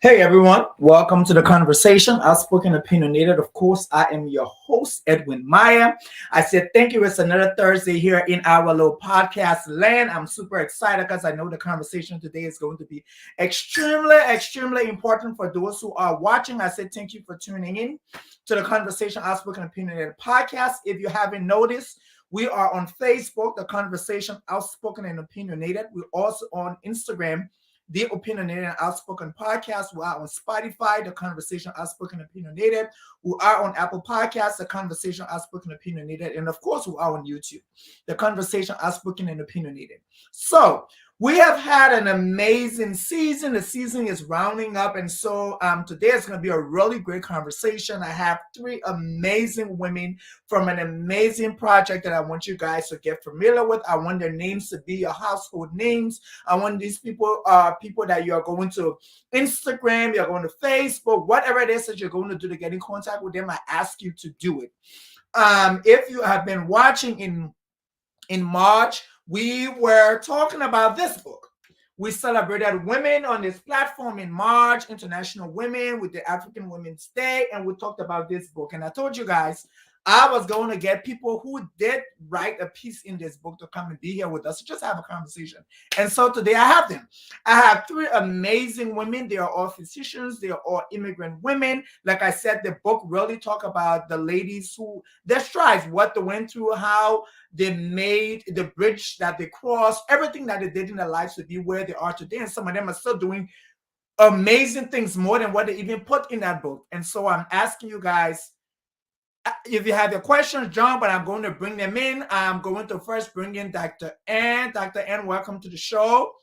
Hey everyone, welcome to the conversation. Outspoken Opinionated. Of course, I am your host, Edwin Maya. I said thank you. It's another Thursday here in our little podcast land. I'm super excited because I know the conversation today is going to be extremely important for those who are watching. I said thank you for tuning in to the conversation Outspoken Opinionated podcast. If you haven't noticed, we are on Facebook, the conversation Outspoken and Opinionated. We're also on Instagram, the Opinionated and Outspoken Podcast. We are on Spotify, the Conversation Outspoken Opinionated. We are on Apple Podcasts, the Conversation Outspoken Opinionated. And of course, we are on YouTube, the Conversation Outspoken and Opinionated. So we have had an amazing season. The season is rounding up. And so today is going to be a really great conversation. I have three amazing women from an amazing project that I want you guys to get familiar with. I want their names to be your household names. I want these people people that you're going to Instagram, you're going to Facebook, whatever it is that you're going to do to get in contact with them. I ask you to do it. If you have been watching in March, we were talking about this book. We celebrated women on this platform in March, International Women, with the African Women's Day, and we talked about this book. And I told you guys I was going to get people who did write a piece in this book to come and be here with us to just have a conversation. And so today I have them. I have three amazing women. They are all physicians. They are all immigrant women. Like I said, the book really talk about the ladies who, their strides, what they went through, how they made the bridge that they crossed, everything that they did in their lives to be where they are today. And some of them are still doing amazing things more than what they even put in that book. And so I'm asking you guys, if you have your questions, John, but I'm going to bring them in. I'm going to first bring in Dr. Anne. Dr. Anne, welcome to the show.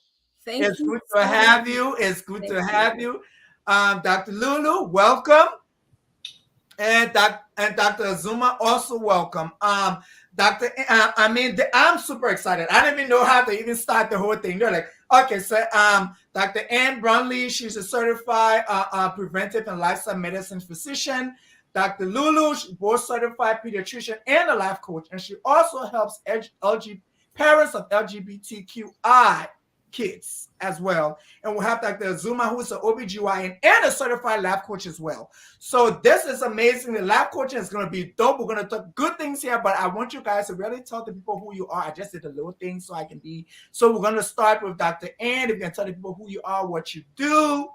It's good to have you. It's good to have you. Dr. Lulu, welcome. And Dr. Azumah, also welcome. I'm super excited. I didn't even know how to even start the whole thing. They're like, okay, so Dr. Anne Brunley, she's a certified preventive and lifestyle medicine physician. Dr. Lulu, she's board certified pediatrician and a life coach, and she also helps parents of LGBTQI kids as well. And we'll have Dr. Azumah, who is an OBGYN and a certified life coach as well. So this is amazing. The life coaching is going to be dope. We're going to talk good things here, but I want you guys to really tell the people who you are. I just did a little thing so I can be. So we're going to start with Dr. Anne. If you can tell the people who you are, what you do.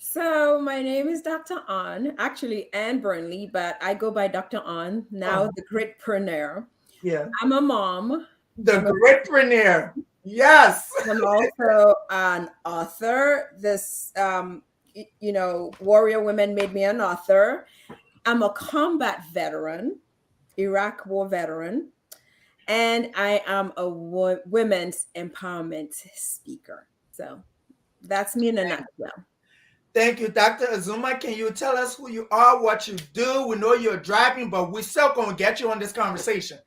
So my name is Dr. Anne, actually Anne Brunley, but I go by Dr. Anne, now the greatpreneur. Yeah. I'm a mom. The greatpreneur. Yes. I'm also an author. This, Warrior Women made me an author. I'm a combat veteran, Iraq war veteran, and I am a women's empowerment speaker. So that's me in a nutshell. Thank you, Dr. Azumah. Can you tell us who you are, what you do? We know you're driving, but we're still going to get you on this conversation.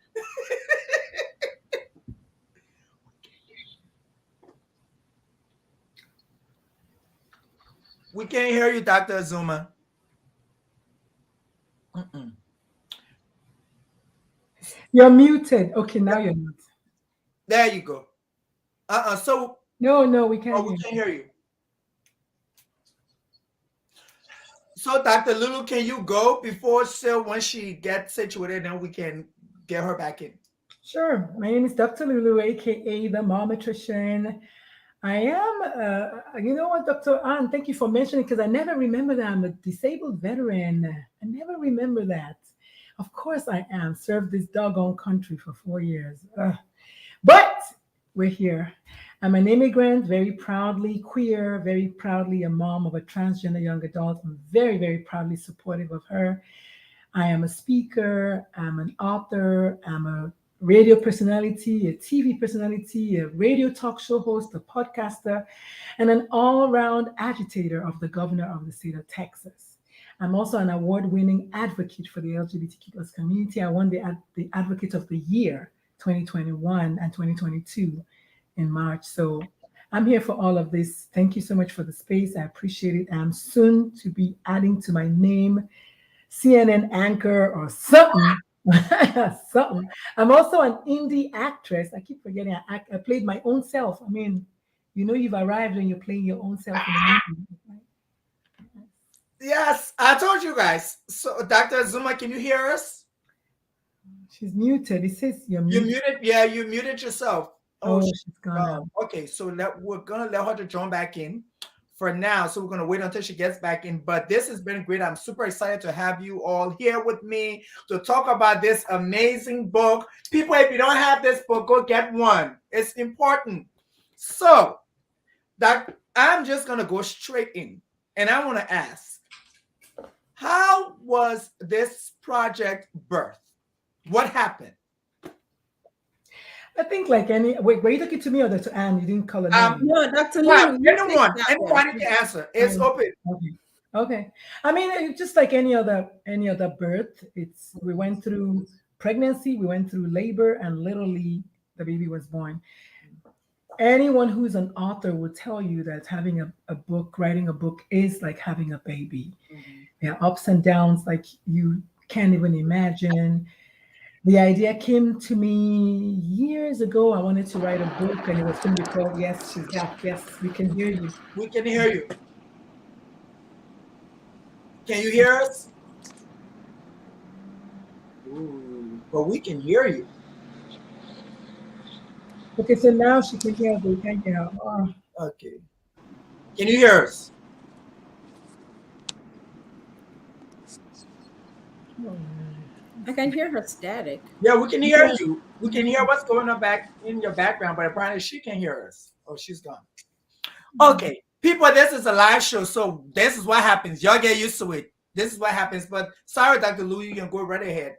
We can't hear you, Dr. Azumah. You're muted. Okay, now you're muted. There you go. So no, we can't. We can't hear you. So, Dr. Lulu, can you go before when she gets situated, then we can get her back in? Sure. My name is Dr. Lulu, aka the Momatrician. I am, you know what, Dr. Anne, thank you for mentioning, because I never remember that I'm a disabled veteran. I never remember that. Of course I am. Served this doggone country for 4 years. But we're here. I'm an immigrant, very proudly queer, very proudly a mom of a transgender young adult. I'm very, very proudly supportive of her. I am a speaker. I'm an author. I'm a radio personality, a TV personality, a radio talk show host, a podcaster, and an all-around agitator of the governor of the state of Texas. I'm also an award-winning advocate for the LGBTQ+ community. I won the Advocate of the Year 2021 and 2022 in March. So I'm here for all of this. Thank you so much for the space. I appreciate it. I'm soon to be adding to my name CNN anchor or something. Something. I'm also an indie actress. I keep forgetting I played my own self. I mean, you've arrived when you're playing your own self in a movie. Yes, I told you guys. So, Dr. Azumah, can you hear us? She's muted. It says you're You muted. muted. Yeah, you muted yourself. Oh, Oh, she's gone no. now. Okay, so we're gonna let her to join back in for now. So we're gonna wait until she gets back in. But this has been great. I'm super excited to have you all here with me to talk about this amazing book. People, if you don't have this book, go get one. It's important. So, I'm just gonna go straight in, and I want to ask, how was this project birthed? What happened? I think like any wait, were you talking to me or to Anne? You didn't call a name. No, Dr. Well, Lulu, you take anyone, that one. anybody can answer. It's Fine. open. Okay. Okay. I mean, it's just like any other birth. We went through pregnancy, we went through labor, and literally the baby was born. Anyone who's an author will tell you that having a book, writing a book is like having a baby. There are ups and downs like you can't even imagine. The idea came to me years ago. I wanted to write a book, and it was going to be called Yes, She's Back. Yes, we can hear you. We can hear you. Can you hear us? Ooh, but we can hear you. Okay, so now she can hear, but we can't hear her. Oh, Okay. Can you hear us? oh. I can hear her static. Yeah, we can hear Yeah. you. We can hear what's going on back in your background, but apparently she can hear us. Oh, she's gone. Okay. People, this is a live show, so this is what happens. Y'all get used to it. This is what happens. But sorry, Dr. Lou, you can go right ahead.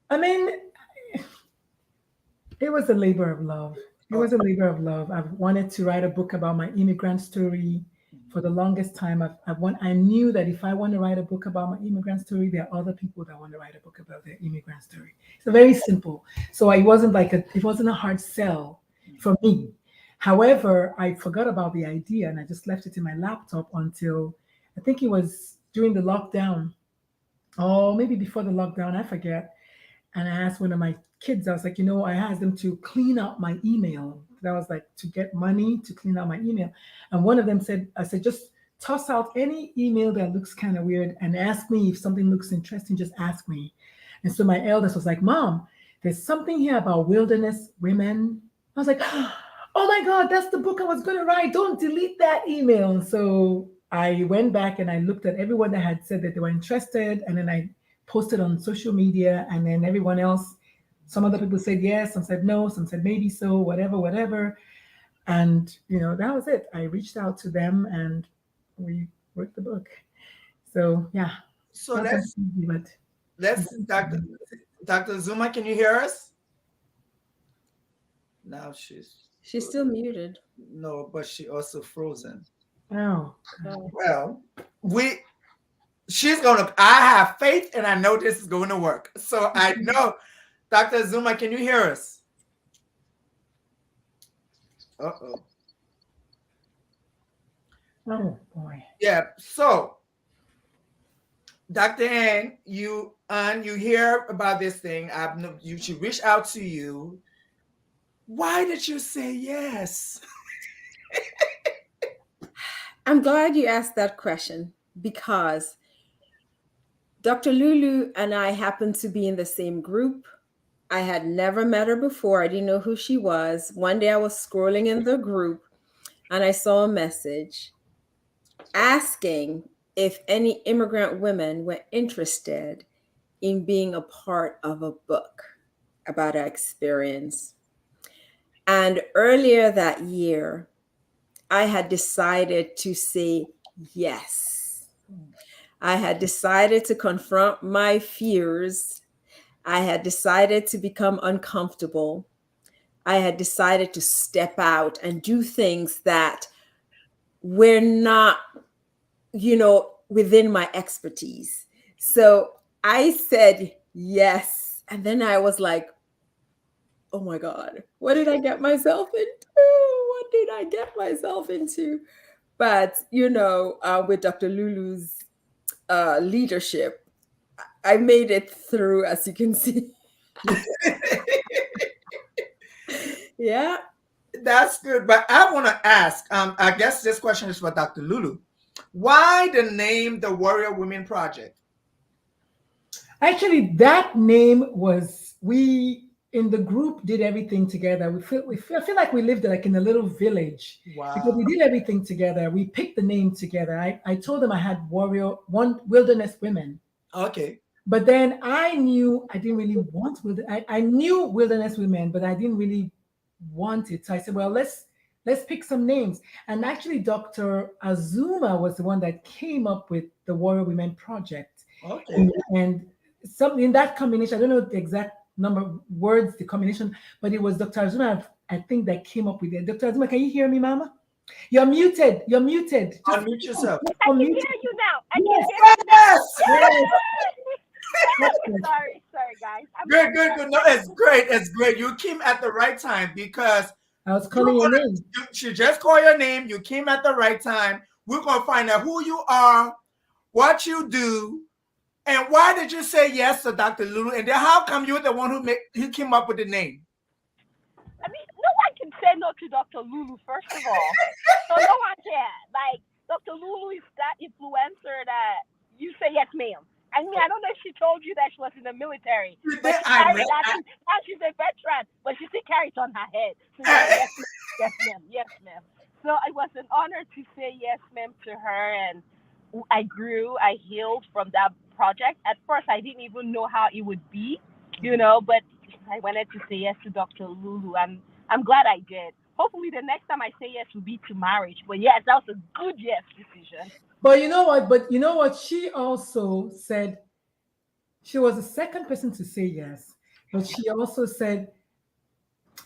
I mean, it was a labor of love. It was a labor of love. I've wanted to write a book about my immigrant story for the longest time. I knew that if I want to write a book about my immigrant story, there are other people that want to write a book about their immigrant story. It's very simple. So it wasn't a hard sell for me. However, I forgot about the idea and I just left it in my laptop until I think it was during the lockdown, or maybe before the lockdown, I forget. And I asked one of my kids, I was like, I asked them to clean out my email. That was like to get money to clean out my email. And one of them said, I said, just toss out any email that looks kind of weird and ask me if something looks interesting, just ask me. And so my eldest was like, Mom, there's something here about wilderness women. I was like, oh my God, that's the book I was going to write. Don't delete that email. And so I went back and I looked at everyone that had said that they were interested. And then I posted on social media, and then everyone else, some other people said yes, some said no, some said maybe so, whatever. And that was it. I reached out to them and we wrote the book. So yeah. So let's Dr. Azumah, can you hear us? Now She's still muted. No, but she also frozen. Oh. Well, I have faith and I know this is going to work. So I know, Dr. Azumah, can you hear us? Uh-oh. Oh boy. Yeah. So, Dr. Anne, you hear about this thing. She reached out to you. Why did you say yes? I'm glad you asked that question because Dr. Lulu and I happened to be in the same group. I had never met her before. I didn't know who she was. One day I was scrolling in the group and I saw a message asking if any immigrant women were interested in being a part of a book about our experience. And earlier that year, I had decided to say yes. I had decided to confront my fears. I had decided to become uncomfortable. I had decided to step out and do things that were not, within my expertise. So I said yes. And then I was like, oh my God, what did I get myself into? What did I get myself into? But, with Dr. Lulu's leadership, I made it through, as you can see. Yeah. That's good. But I want to ask, I guess this question is for Dr. Lulu. Why the name the Warrior Women Project? Actually, that name was we in the group did everything together. I feel like we lived like in a little village because Wow. we did everything together. We picked the name together. I told them I had one wilderness women. Okay. But then I knew I didn't really want I knew wilderness women, but I didn't really want it. So I said, well, let's pick some names. And actually, Dr. Azumah was the one that came up with the Warrior Women Project. Okay. And some in that combination, I don't know the exact number of words, the combination, but it was Dr. Azumah, I think, that came up with it. Dr. Azumah, can you hear me, Mama? You're muted. You're muted. Just Unmute yourself. I can unmute. hear you now. I can Yes, hear you now. Yes. yes, yes. Sorry, guys. I'm Good, so good, sorry. good. No, it's great. It's great. You came at the right time because I was you're calling your gonna, name. she just call your name. You came at the right time. We're gonna find out who you are, what you do, and why did you say yes to Dr. Lulu? And then how come you're the one who came up with the name? I mean, no one can say no to Dr. Lulu, first of all. So no one can. Like, Dr. Lulu is that influencer that you say yes, ma'am. I mean, I don't know if she told you that she was in the military, but she I carried read. that. Now she's a veteran, but she still carries it on her head. So yeah, yes, ma'am, yes, ma'am. So it was an honor to say yes, ma'am, to her, and I healed from that project. At first, I didn't even know how it would be, but I wanted to say yes to Dr. Lulu. I'm glad I did. Hopefully, the next time I say yes will be to marriage. But yes, that was a good yes decision. But you know what? She also said she was the second person to say yes. But she also said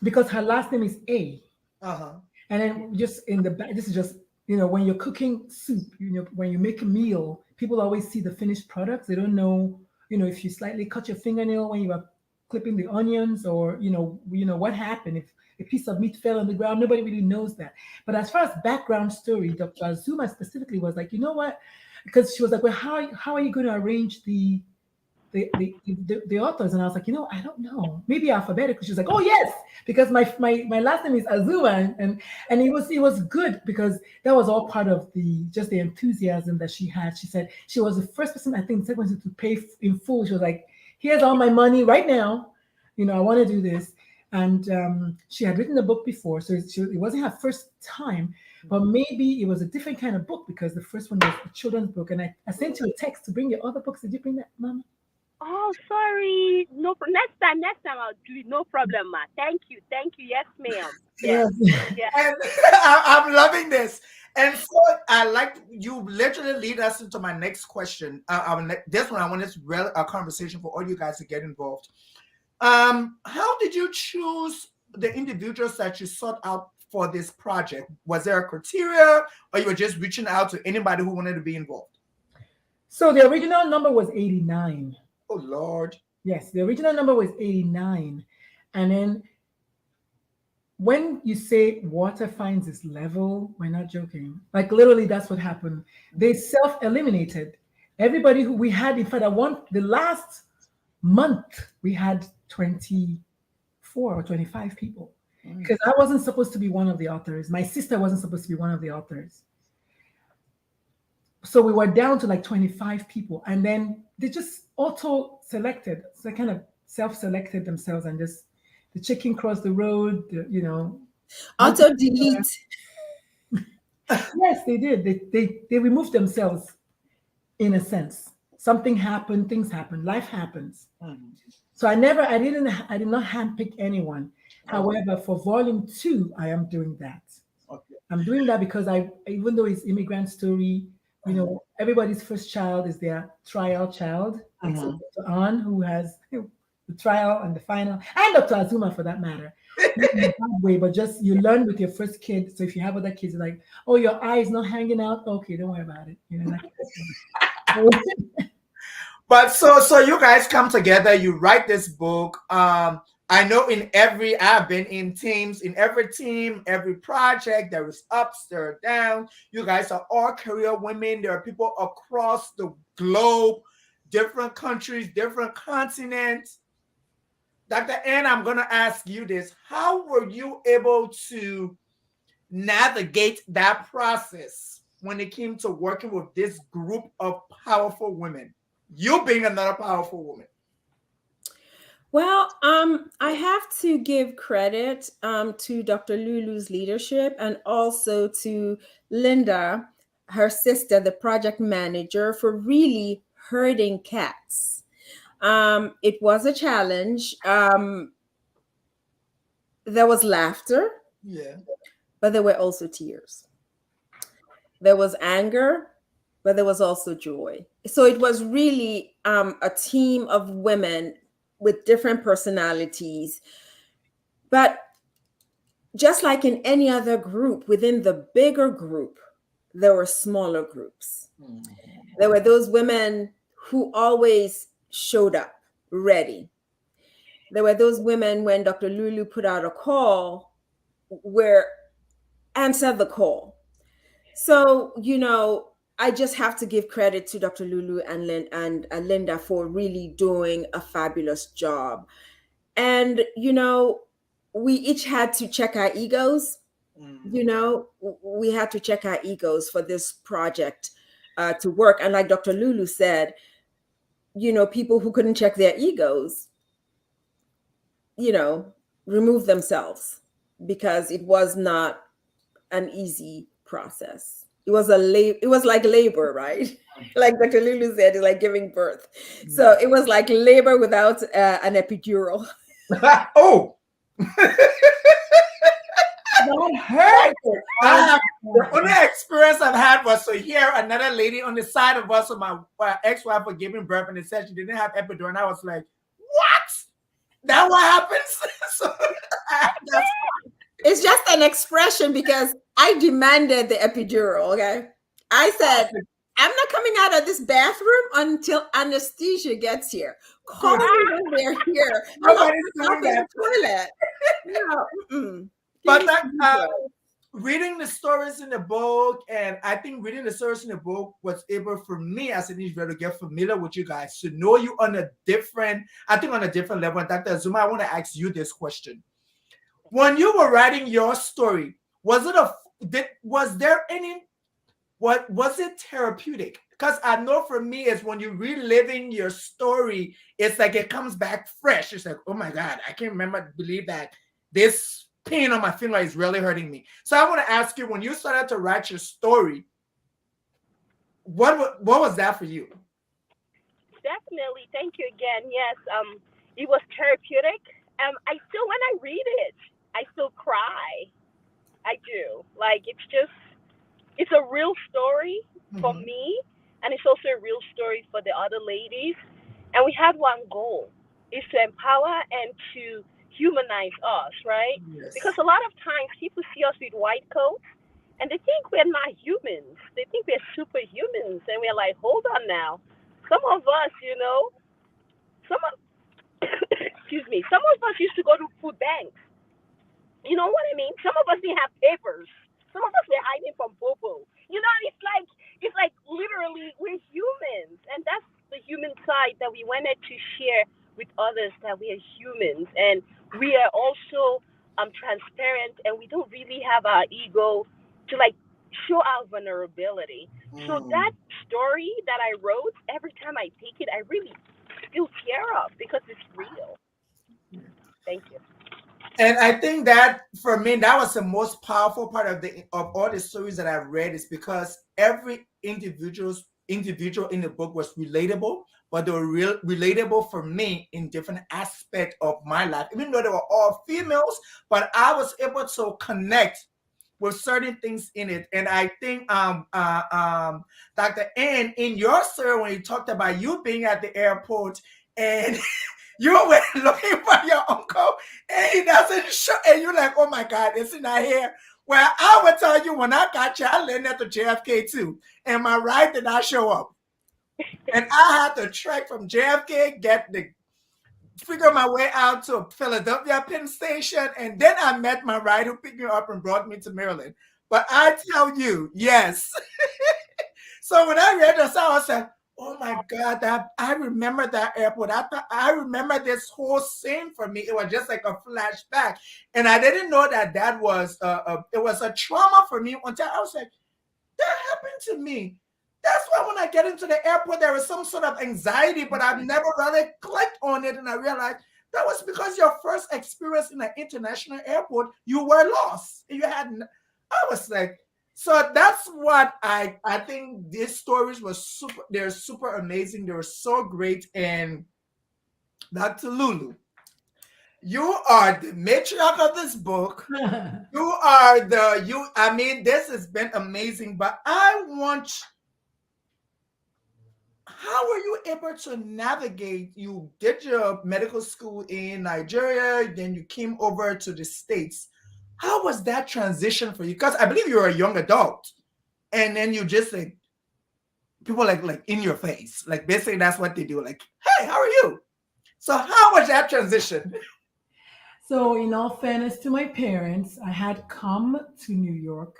because her last name is A. Uh-huh. And then just in the back, this is just, when you're cooking soup, when you make a meal, people always see the finished products. They don't know, if you slightly cut your fingernail when you are clipping the onions, or what happened if a piece of meat fell on the ground. Nobody really knows that. But as far as background story, Dr. Azumah specifically was like, you know what? Because she was like, well, how are you going to arrange the authors? And I was like, I don't know, maybe alphabetical. She was like, oh yes, because my last name is Azuma. And it was good because that was all part of the enthusiasm that she had. She said she was the first person, I think, second person to pay in full. She was like, here's all my money right now, I want to do this. And she had written a book before, so it wasn't her first time, but maybe it was a different kind of book because the first one was a children's book. And I sent you a text to bring your other books. Did you bring that, Mama? Oh, sorry. No, next time I'll do it. No problem, ma. Thank you. Yes, ma'am. Yes, Yes. yes. And I'm loving this. And so I like you literally lead us into my next question. This one I want this a conversation for all you guys to get involved. How did you choose the individuals that you sought out for this project? Was there a criteria, or you were just reaching out to anybody who wanted to be involved? So the original number was 89. Oh Lord. Yes, the original number was 89. And then when you say water finds its level, we're not joking. Like literally, that's what happened. They self-eliminated. Everybody who we had, in fact, the last month, we had 24 or 25 people. Because I wasn't supposed to be one of the authors. My sister wasn't supposed to be one of the authors. So we were down to like 25 people. And then they just auto-selected. So they kind of self-selected themselves, and just the chicken crossed the road, Auto delete. Yes, they did. They removed themselves in a sense. Something happened, things happened, life happens. So I did not handpick anyone. However, for volume 2, I am doing that. Okay. I'm doing that because even though it's immigrant story, everybody's first child is their trial child. Except Dr. Anne, who has the trial and the final, and Dr. Azumah for that matter. Not in a bad way, but just you learn with your first kid. So if you have other kids, you're like, oh, your eye is not hanging out. Okay, don't worry about it. But so you guys come together, you write this book. I know I've been in teams, in every team, every project, there is ups, there are downs. You guys are all career women. There are people across the globe, different countries, different continents. Dr. Anne, I'm going to ask you this. How were you able to navigate that process when it came to working with this group of powerful women? You being another powerful woman. Well, I have to give credit to Dr. Lulu's leadership and also to Linda, her sister, the project manager, for really herding cats. It was a challenge. There was laughter, Yeah. but there were also tears. There was anger, but there was also joy. So it was really a team of women with different personalities. But just like in any other group, within the bigger group, there were smaller groups. There were those women who always showed up ready. There were those women when Dr. Lulu put out a call where answer the call. So, I just have to give credit to Dr. Lulu and Linda for really doing a fabulous job. And, we each had to check our egos. We had to check our egos for this project to work. And like Dr. Lulu said, people who couldn't check their egos, remove themselves, because it was not an easy process. It was like labor, right? Like Dr. Lulu said, it's like giving birth. So it was like labor without an epidural. Oh, That hurt. the only experience I've had was to hear another lady on the side of us, with my ex-wife, for giving birth, and they said she didn't have epidural, and I was like, "What? That what happens?" So It's just an expression because I demanded the epidural. Okay, I said, I'm not coming out of this bathroom until anesthesia gets here. Call me when they're here. nobody's doing In that. the toilet. No, mm-mm. But reading the stories in the book, and I think reading the stories in the book was able for me as an individual to get familiar with you guys, to know you on a different level. And Dr. Azumah, I want to ask you this question. When you were writing your story, was it therapeutic? Because I know for me, it's when you're reliving your story, it's like it comes back fresh. It's like, oh my God, I can't believe that this pain on my finger is really hurting me. So I want to ask you, when you started to write your story, what was that for you? Definitely. Thank you again. Yes, it was therapeutic. I still, when I read it, I still cry. I do. Like, it's a real story for me, and it's also a real story for the other ladies. And we had one goal, is to empower and to humanize us, right? Yes. Because a lot of times people see us with white coats and they think we're not humans. They think we're superhumans, and we're like, hold on now. Some of us, excuse me, some of us used to go to food banks. You know what I mean? Some of us didn't have papers. Some of us were hiding from Popo. It's like literally we're humans, and that's the human side that we wanted to share with others, that we are humans, and we are also transparent, and we don't really have our ego to like show our vulnerability. So that story that I wrote, every time I take it, I really still tear up because it's real. Thank you. And I think that for me, that was the most powerful part of all the stories that I've read, is because every individual in the book was relatable, but they were relatable for me in different aspects of my life. Even though they were all females, but I was able to connect with certain things in it. And I think Dr. Anne, in your story, when you talked about you being at the airport and you were looking for your uncle and he doesn't show, and you're like, oh my God, is he not here? Well, I would tell you, when I got you, I landed at the JFK too, and my ride did not show up. And I had to trek from JFK, figure my way out to Philadelphia Penn Station, and then I met my ride who picked me up and brought me to Maryland. But I tell you, yes. So when I read this, I was like, oh my God, I remember that airport. I remember this whole scene for me. It was just like a flashback. And I didn't know that was it was a trauma for me until I was like, that happened to me. That's why when I get into the airport, there is some sort of anxiety, but I've never really clicked on it. And I realized that was because your first experience in an international airport, you were lost. You had, I was like, so that's what I think these stories were super, they're super amazing. They were so great. And Dr. Lulu, you are the matriarch of this book. You are I mean, this has been amazing, but I want, how were you able to navigate? You did your medical school in Nigeria, then you came over to the States. How was that transition for you? Because I believe you were a young adult, and then you just like, people like in your face, like basically that's what they do. Like, hey, how are you? So how was that transition? So, in all fairness to my parents, I had come to New York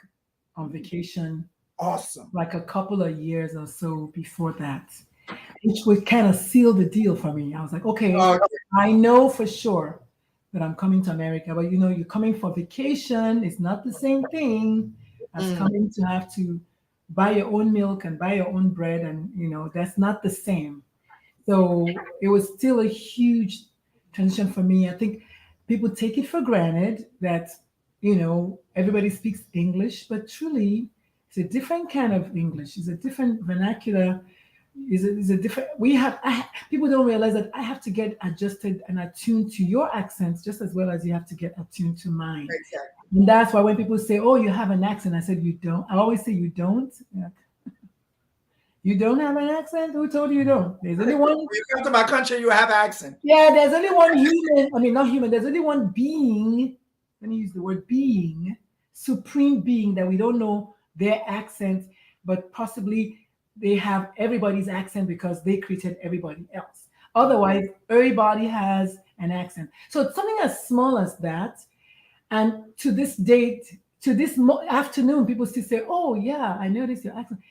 on vacation Awesome. like a couple of years or so before that, which would kind of seal the deal for me. I was like, okay, Okay. I know for sure that I'm coming to America, but you're coming for vacation. It's not the same thing as Mm, coming to have to buy your own milk and buy your own bread. And, that's not the same. So it was still a huge transition for me. I think people take it for granted that, everybody speaks English, but truly it's a different kind of English. It's a different vernacular. Is a different. People don't realize that I have to get adjusted and attuned to your accents just as well as you have to get attuned to mine. exactly. And that's why when people say, "Oh, you have an accent," I said, "You don't." I always say, "You don't." Yeah. You don't have an accent? Who told you you don't? There's only When one. you come to my country, you have accent. Yeah, there's only one human. I mean, not human. There's only one being. Let me use the word being, supreme being that we don't know their accent, but possibly they have everybody's accent because they created everybody else. Otherwise, everybody has an accent. So it's something as small as that. And to this date, to this afternoon, people still say, "Oh yeah, I noticed your accent."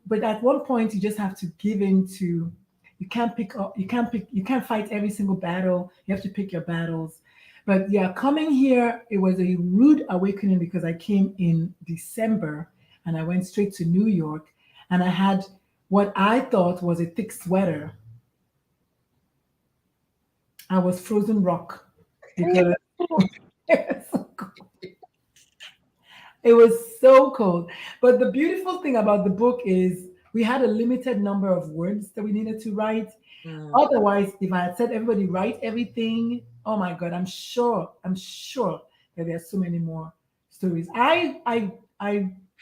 But at one point, you just have to give in to. You can't pick up. You can't fight every single battle. You have to pick your battles. But yeah, coming here, it was a rude awakening because I came in December and I went straight to New York, and I had what I thought was a thick sweater. I was frozen rock because it was so cold. But the beautiful thing about the book is we had a limited number of words that we needed to write. Mm, Otherwise, if I had said everybody write everything, oh my God, I'm sure that there are so many more stories. I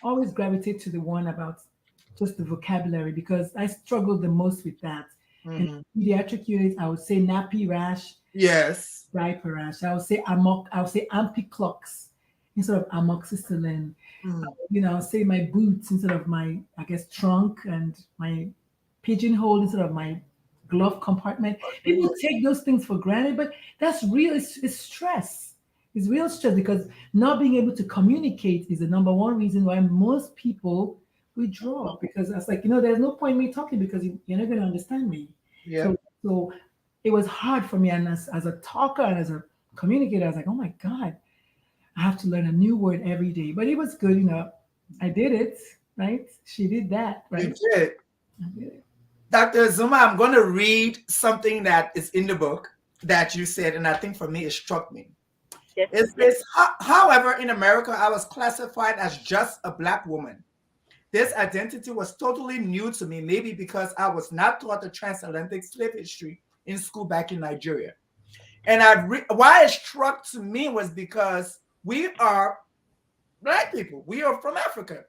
always gravitate to the one about just the vocabulary because I struggled the most with that. In mhm. pediatric units, I would say nappy rash, Yes. diaper rash. I would say ampiclox instead of amoxicillin. Mm, I'll say my boots instead of my, I guess, trunk, and my pigeonhole instead of my glove compartment. People take those things for granted, but that's real. It's stress. It's real stress because not being able to communicate is the number one reason why most people withdraw. Because it's like, there's no point in me talking because you're not going to understand me. yeah. So it was hard for me. And as a talker and as a communicator, I was like, oh my God, I have to learn a new word every day. But it was good, I did it, right? She did that, You right? did. I did it. Dr. Azumah, I'm going to read something that is in the book that you said, and I think for me, it struck me. Yes, It yes. says, however, in America, I was classified as just a Black woman. This identity was totally new to me, maybe because I was not taught the transatlantic slave history in school back in Nigeria. And why it struck to me was because we are Black people. We are from Africa.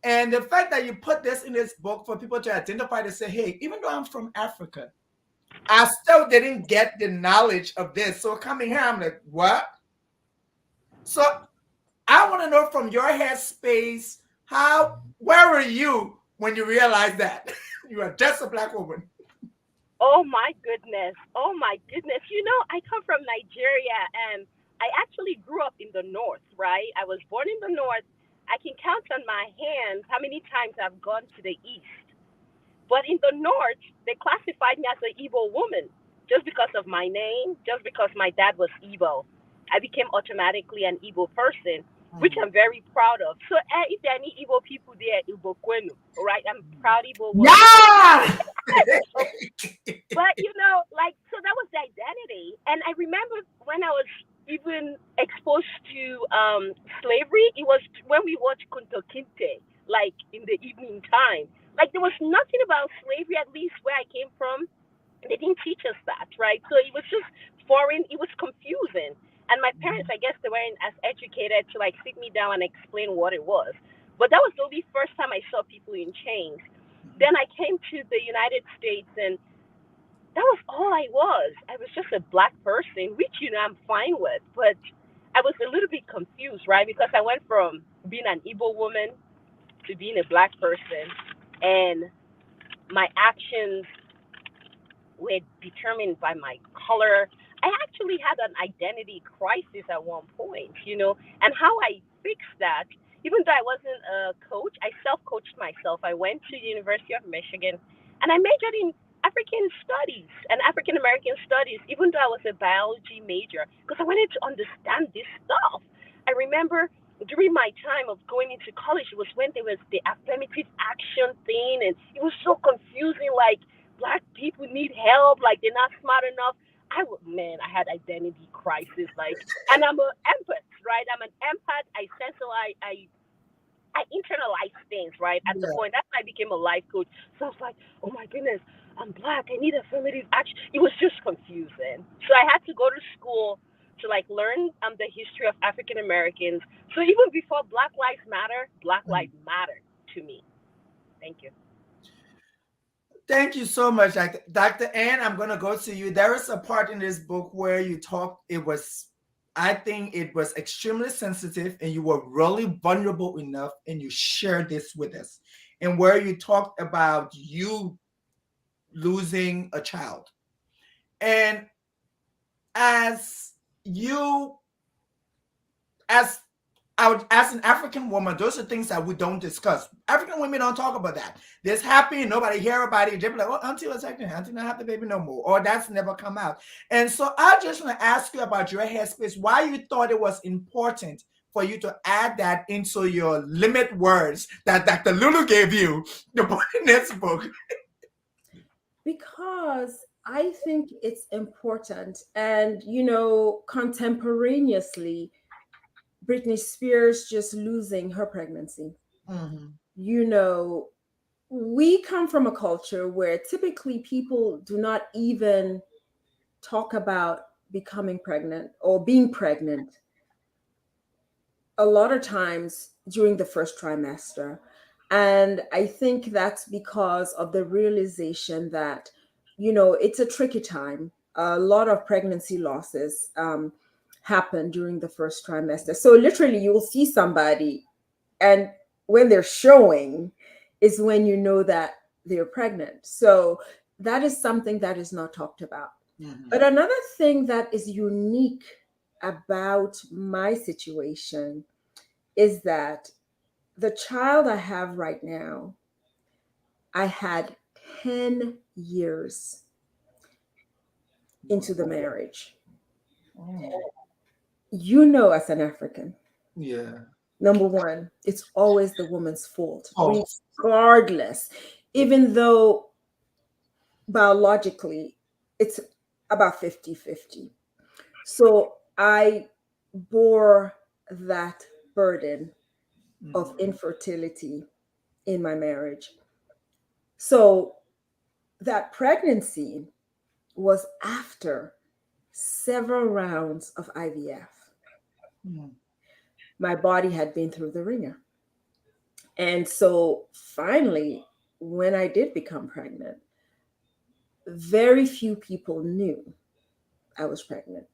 And the fact that you put this in this book for people to identify to say, hey, even though I'm from Africa, I still didn't get the knowledge of this. So coming here, I'm like, what? So I want to know from your headspace, where were you when you realized that you are just a Black woman? Oh my goodness. Oh my goodness. I come from Nigeria and I actually grew up in the north, right? I was born in the north. I can count on my hands how many times I've gone to the east. But in the north, they classified me as an Igbo woman just because of my name, just because my dad was Igbo. I became automatically an Igbo person. which I'm very proud of. So if there are any Igbo people there, Igbo Kwenu, all right? I'm proud Igbo woman. Yeah. So, but like, so that was the identity. And I remember when I was even exposed to slavery, it was when we watched Kunto Kinte, like in the evening time. Like there was nothing about slavery, at least where I came from. They didn't teach us that, right? So it was just foreign. It was confusing. And my parents, I guess, they weren't as educated to like sit me down and explain what it was. But that was the only first time I saw people in chains. Then I came to the United States, and that was all I was. I was just a black person, which I'm fine with. But I was a little bit confused, right? Because I went from being an Igbo woman to being a black person, and my actions were determined by my color. I actually had an identity crisis at one point, and how I fixed that, even though I wasn't a coach, I self-coached myself. I went to the University of Michigan and I majored in African studies and African American studies, even though I was a biology major, because I wanted to understand this stuff. I remember during my time of going into college, it was when there was the affirmative action thing, and it was so confusing. Like, black people need help, like they're not smart enough. I had identity crisis, like, and I'm an empath, right? I'm an empath. I sense, so I internalize things, right? At the Yeah. point, that's why I became a life coach. So I was like, oh my goodness, I'm black. I need affirmative action. It was just confusing. So I had to go to school to like learn the history of African Americans. So even before Black Lives Matter, Black Lives Matter to me. Thank you. Thank you so much, Dr. Anne. I'm going to go to you. There is a part in this book where you talk, I think it was extremely sensitive and you were really vulnerable enough and you shared this with us. And where you talked about you losing a child. And as you, as as an African woman, those are things that we don't discuss. African women don't talk about that. This happy, nobody hear about it. They be like, "Oh, auntie was pregnant. Auntie not have the baby no more," or that's never come out. And so I just want to ask you about your headspace. Why you thought it was important for you to add that into your limit words that Dr. Lulu gave you to put in this book? Because I think it's important. And, contemporaneously, Britney Spears just losing her pregnancy. Mm-hmm. You know, we come from a culture where typically people do not even talk about becoming pregnant or being pregnant a lot of times during the first trimester. And I think that's because of the realization that, it's a tricky time. A lot of pregnancy losses happen during the first trimester. So literally, you will see somebody, and when they're showing is when you know that they're pregnant. So that is something that is not talked about. Mm-hmm. But another thing that is unique about my situation is that the child I have right now, I had 10 years into the marriage. Oh. As an African, Yeah. number one, it's always the woman's fault, Oh. regardless, even though biologically it's about 50-50. So I bore that burden of infertility in my marriage. So that pregnancy was after several rounds of IVF. Mm. My body had been through the ringer. And so finally, when I did become pregnant, very few people knew I was pregnant.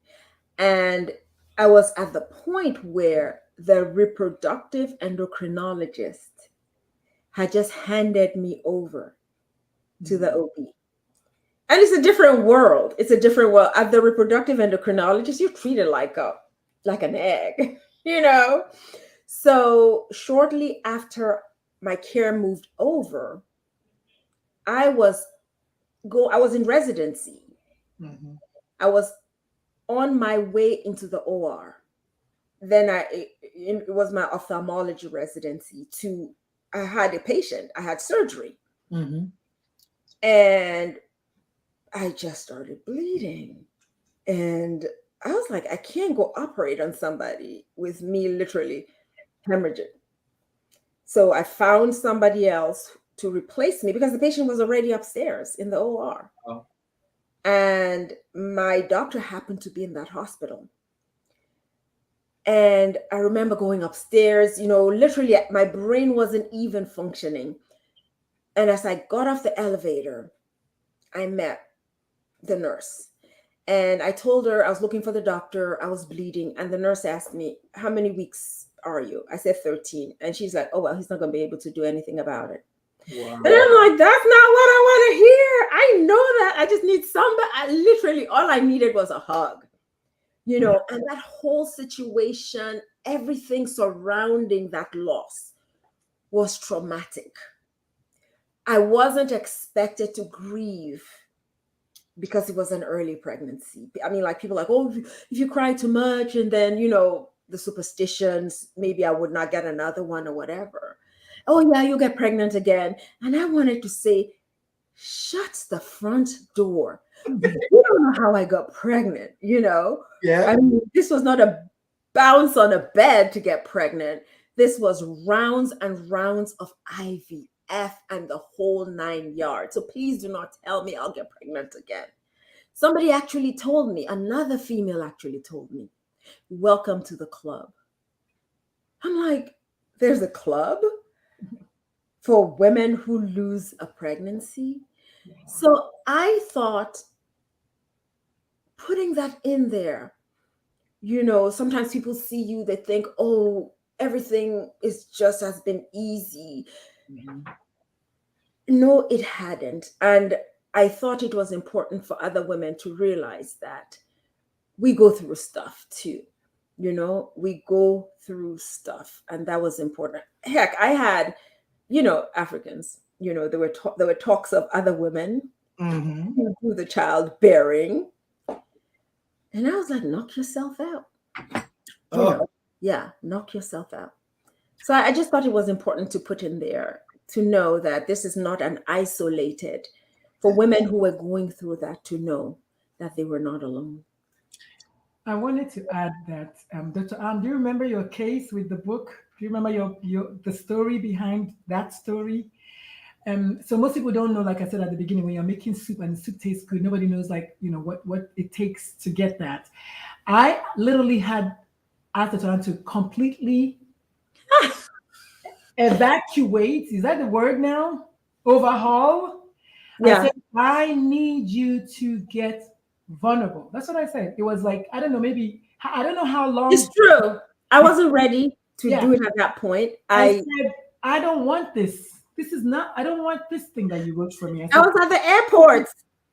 And I was at the point where the reproductive endocrinologist had just handed me over to the OB. And it's a different world. It's a different world. At the reproductive endocrinologist, you're treated like an egg, So shortly after my care moved over, I was in residency. I was on my way into the OR. Then it was my ophthalmology residency. I had a patient, I had surgery, and I just started bleeding. And I was like, I can't go operate on somebody with me literally hemorrhaging. So I found somebody else to replace me because the patient was already upstairs in the OR. Oh. And my doctor happened to be in that hospital. And I remember going upstairs, literally my brain wasn't even functioning. And as I got off the elevator, I met the nurse. And I told her I was looking for the doctor. I was bleeding. And the nurse asked me, how many weeks are you? I said 13. And she's like, oh, well, he's not going to be able to do anything about it. Wow. And I'm like, that's not what I want to hear. I know that. I just need somebody. Literally, all I needed was a hug. And that whole situation, everything surrounding that loss was traumatic. I wasn't expected to grieve because it was an early pregnancy. I mean, like, people like, oh, if you cry too much, and then, the superstitions, maybe I would not get another one or whatever. Oh yeah, you'll get pregnant again. And I wanted to say, shut the front door. You don't know how I got pregnant, Yeah. I mean, this was not a bounce on a bed to get pregnant. This was rounds and rounds of IVF and the whole 9 yards. So please do not tell me I'll get pregnant again. Somebody actually told me, another female actually told me, welcome to the club. I'm like, there's a club for women who lose a pregnancy? So I thought, putting that in there, sometimes people see you, they think, oh, everything has been easy. No, it hadn't. And I thought it was important for other women to realize that we go through stuff too. We go through stuff, and that was important. Heck, I had, Africans, there were talks of other women who do the childbearing. And I was like, knock yourself out. Knock yourself out. So I just thought it was important to put in there to know that this is not an isolated, for women who were going through that to know that they were not alone. I wanted to add that, Dr. Anne, do you remember your case with the book? Do you remember the story behind that story? So most people don't know, like I said at the beginning, when you're making soup and the soup tastes good, nobody knows, like, what it takes to get that. I literally had asked Dr. Anne to completely evacuate. Is that the word now? Overhaul. Yeah. I said, I need you to get vulnerable. That's what I said. It was like, I don't know, maybe, I don't know how long. It's true. I wasn't ready to do it at that point. I said, I don't want this. This is not, I don't want this thing that you wrote for me. I was at the airport.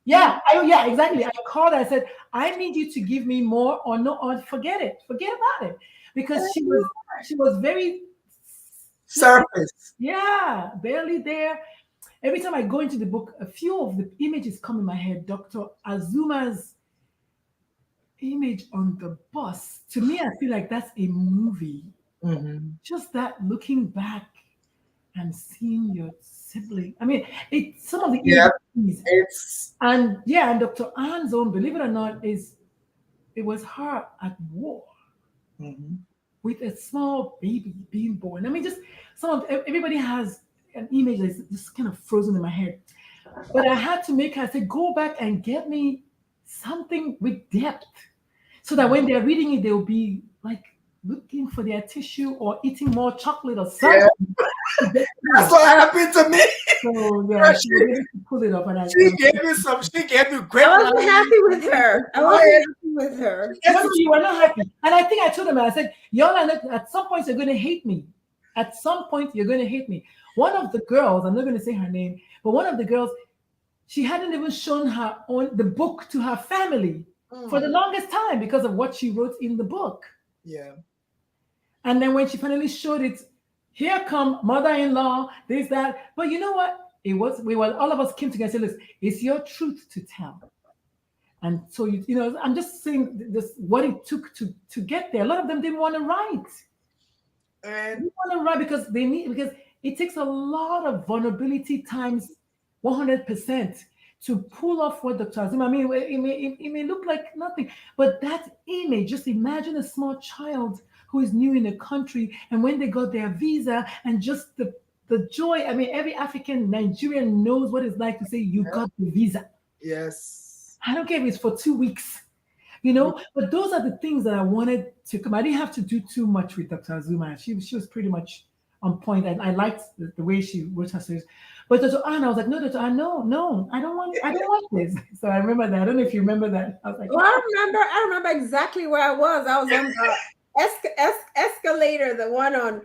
Yeah, exactly. I called her. I said, I need you to give me more, or forget it. Forget about it. Because she was very surface. Yeah, barely there. Every time I go into the book, a few of the images come in my head. Dr. Azumah's image on the bus. To me, I feel like that's a movie. Just that, looking back and seeing your sibling. I mean, it's some of the images. And Dr. Anne's own, believe it or not, it was her at war with a small baby being born. I mean, just everybody has an image that's just kind of frozen in my head. But I had to make her say, go back and get me something with depth, so that when they're reading it, they'll be like looking for their tissue or eating more chocolate or something. Yeah. That's what happened to me. So yeah, she was able to pull it up, and she gave me great. I wasn't happy with her. You were not happy. And I think I told them, I said, y'all are not, at some point you're going to hate me. At some point you're going to hate me. One of the girls, I'm not going to say her name, but one of the girls, she hadn't even shown the book to her family for the longest time because of what she wrote in the book. Yeah. And then when she finally showed it, here come mother-in-law, this, that. But you know what? All of us came together and said, listen, it's your truth to tell. And so, I'm just saying this, what it took to get there. A lot of them didn't want to write. And You want to run because it takes a lot of vulnerability times 100% to pull off what Dr. Azumah. I mean, it may look like nothing, but that image, just imagine a small child who is new in the country, and when they got their visa, and just the joy. I mean, every African Nigerian knows what it's like to say you got the visa. yes. I don't care if it's for 2 weeks. But those are the things that I wanted to come. I didn't have to do too much with Dr. Azumah. She was pretty much on point, and I liked the way she wrote her stories. But Dr. Anne, I was like, no, Dr. Anne, no, I don't want this. So I remember that. I don't know if you remember that. I was like, Well, I remember exactly where I was. I was on the escalator, the one on,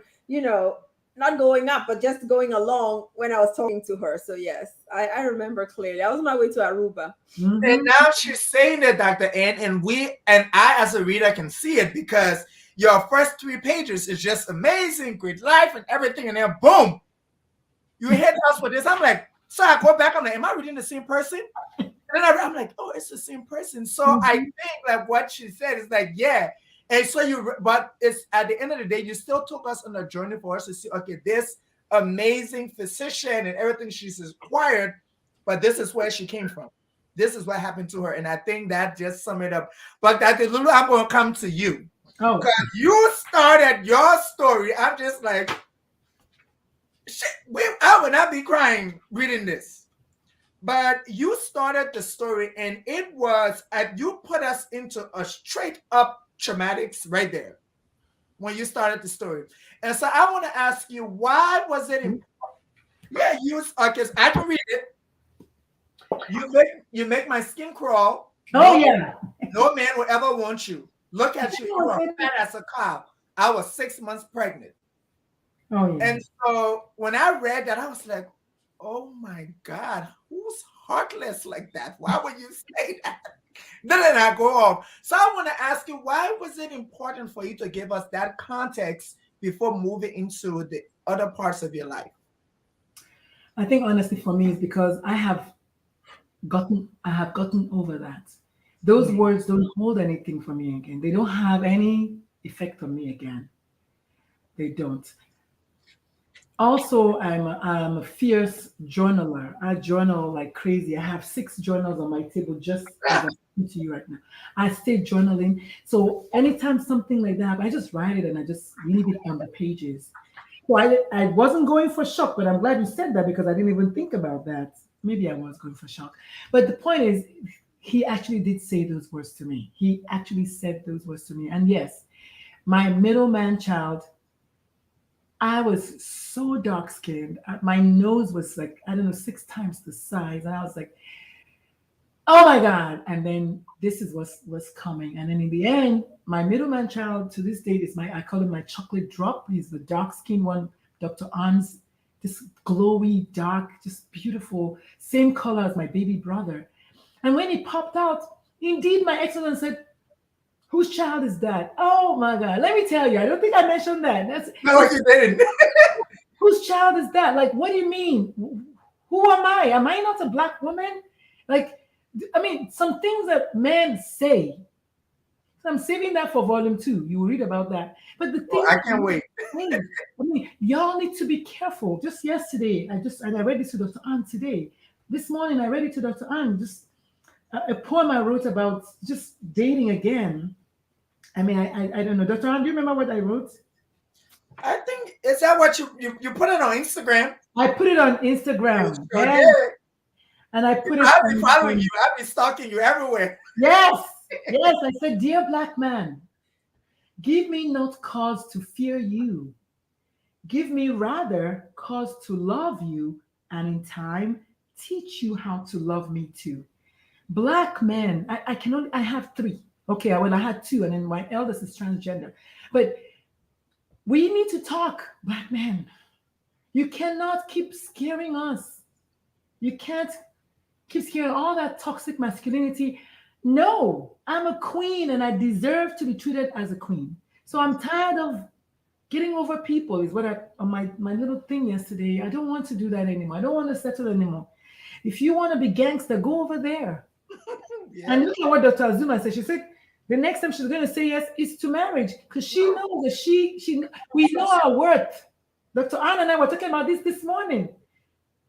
not going up, but just going along when I was talking to her. So yes, I remember clearly. I was on my way to Aruba. mhm. And now she's saying that, Dr. Anne, and I as a reader can see it because your first 3 pages is just amazing, great life and everything, and then boom, you hit us with this. I'm like, so I go back, I'm like, am I reading the same person? And then I'm like, oh, it's the same person. So I think like what she said is like, yeah. And so but it's at the end of the day, you still took us on a journey for us to see, okay, this amazing physician and everything she's acquired, but this is where she came from. This is what happened to her. And I think that just sum it up. But Dr. Lulu, I'm going to come to you. Oh, Because you started your story. I'm just like, shit, I would not be crying reading this. But you started the story, and it was, you put us into a straight up traumatics right there when you started the story. And so I want to ask you, why was it important? Yeah, because I can read it. You make my skin crawl. yeah. No man will ever want you. Look at you. You are fat as a cow. I was 6 months pregnant. Oh, yeah. And so when I read that, I was like, oh my God, who's heartless like that? Why would you say that? Then I go off. So I want to ask you, why was it important for you to give us that context before moving into the other parts of your life? I think honestly for me is because I have gotten over that. Those words don't hold anything for me again. They don't have any effect on me again. They don't. Also, I'm a fierce journaler. I journal like crazy. I have 6 journals on my table just as I'm speaking to you right now. I stay journaling. So anytime something like that, I just write it and I just leave it on the pages. So I wasn't going for shock, but I'm glad you said that because I didn't even think about that. Maybe I was going for shock. But the point is, he actually did say those words to me. He actually said those words to me. And yes, my middleman child, I was so dark skinned. My nose was like, I don't know, 6 times the size. And I was like, oh my God. And then this is what's coming. And then in the end, my middleman child to this date is I call him my chocolate drop. He's the dark skinned one. Dr. Anne's, this glowy, dark, just beautiful, same color as my baby brother. And when he popped out, indeed, my ex-husband said, whose child is that? Oh my God. Let me tell you, I don't think I mentioned that. No, you didn't. Whose child is that? Like, what do you mean? Who am I? Am I not a Black woman? Like, I mean, some things that men say. So I'm saving that for volume 2. You will read about that. But the thing I can't wait. I mean, y'all need to be careful. Just yesterday, I read this to Dr. Anne today. This morning, I read it to Dr. Anne. Just a poem I wrote about just dating again. I mean, I don't know. Dr. Anne, do you remember what I wrote? I think, is that what you put it on Instagram? I put it on Instagram. Sure did. And I put it I'll be following you. I'll be stalking you everywhere. Yes. Yes. I said, dear Black man, give me not cause to fear you. Give me rather cause to love you, and in time teach you how to love me too. Black men, I have 3. Okay, I had 2, and then my eldest is transgender. But we need to talk, Black men. You cannot keep scaring us. You can't keep scaring all that toxic masculinity. No, I'm a queen and I deserve to be treated as a queen. So I'm tired of getting over people is what on my little thing yesterday. I don't want to do that anymore. I don't want to settle anymore. If you want to be gangster, go over there. Yeah. And look at what Dr. Azumah said. She said, The next time she's going to say yes is to marriage because she knows that we know our worth. Dr. Anne and I were talking about this morning.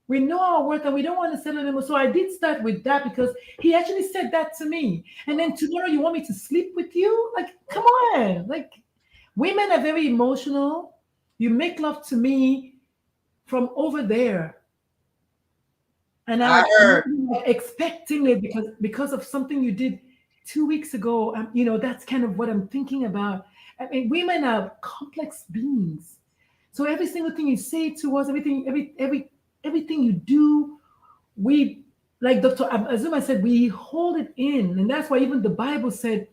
We know our worth and we don't want to settle anymore. So I did start with that because he actually said that to me. And then tomorrow you want me to sleep with you? Like, come on. Like, women are very emotional. You make love to me from over there. And I heard. I'm expecting it because of something you did 2 weeks ago. That's kind of what I'm thinking about. I mean, women are complex beings. So every single thing you say to us, everything you do, we, like Dr. Azumah said, we hold it in. And that's why even the Bible said,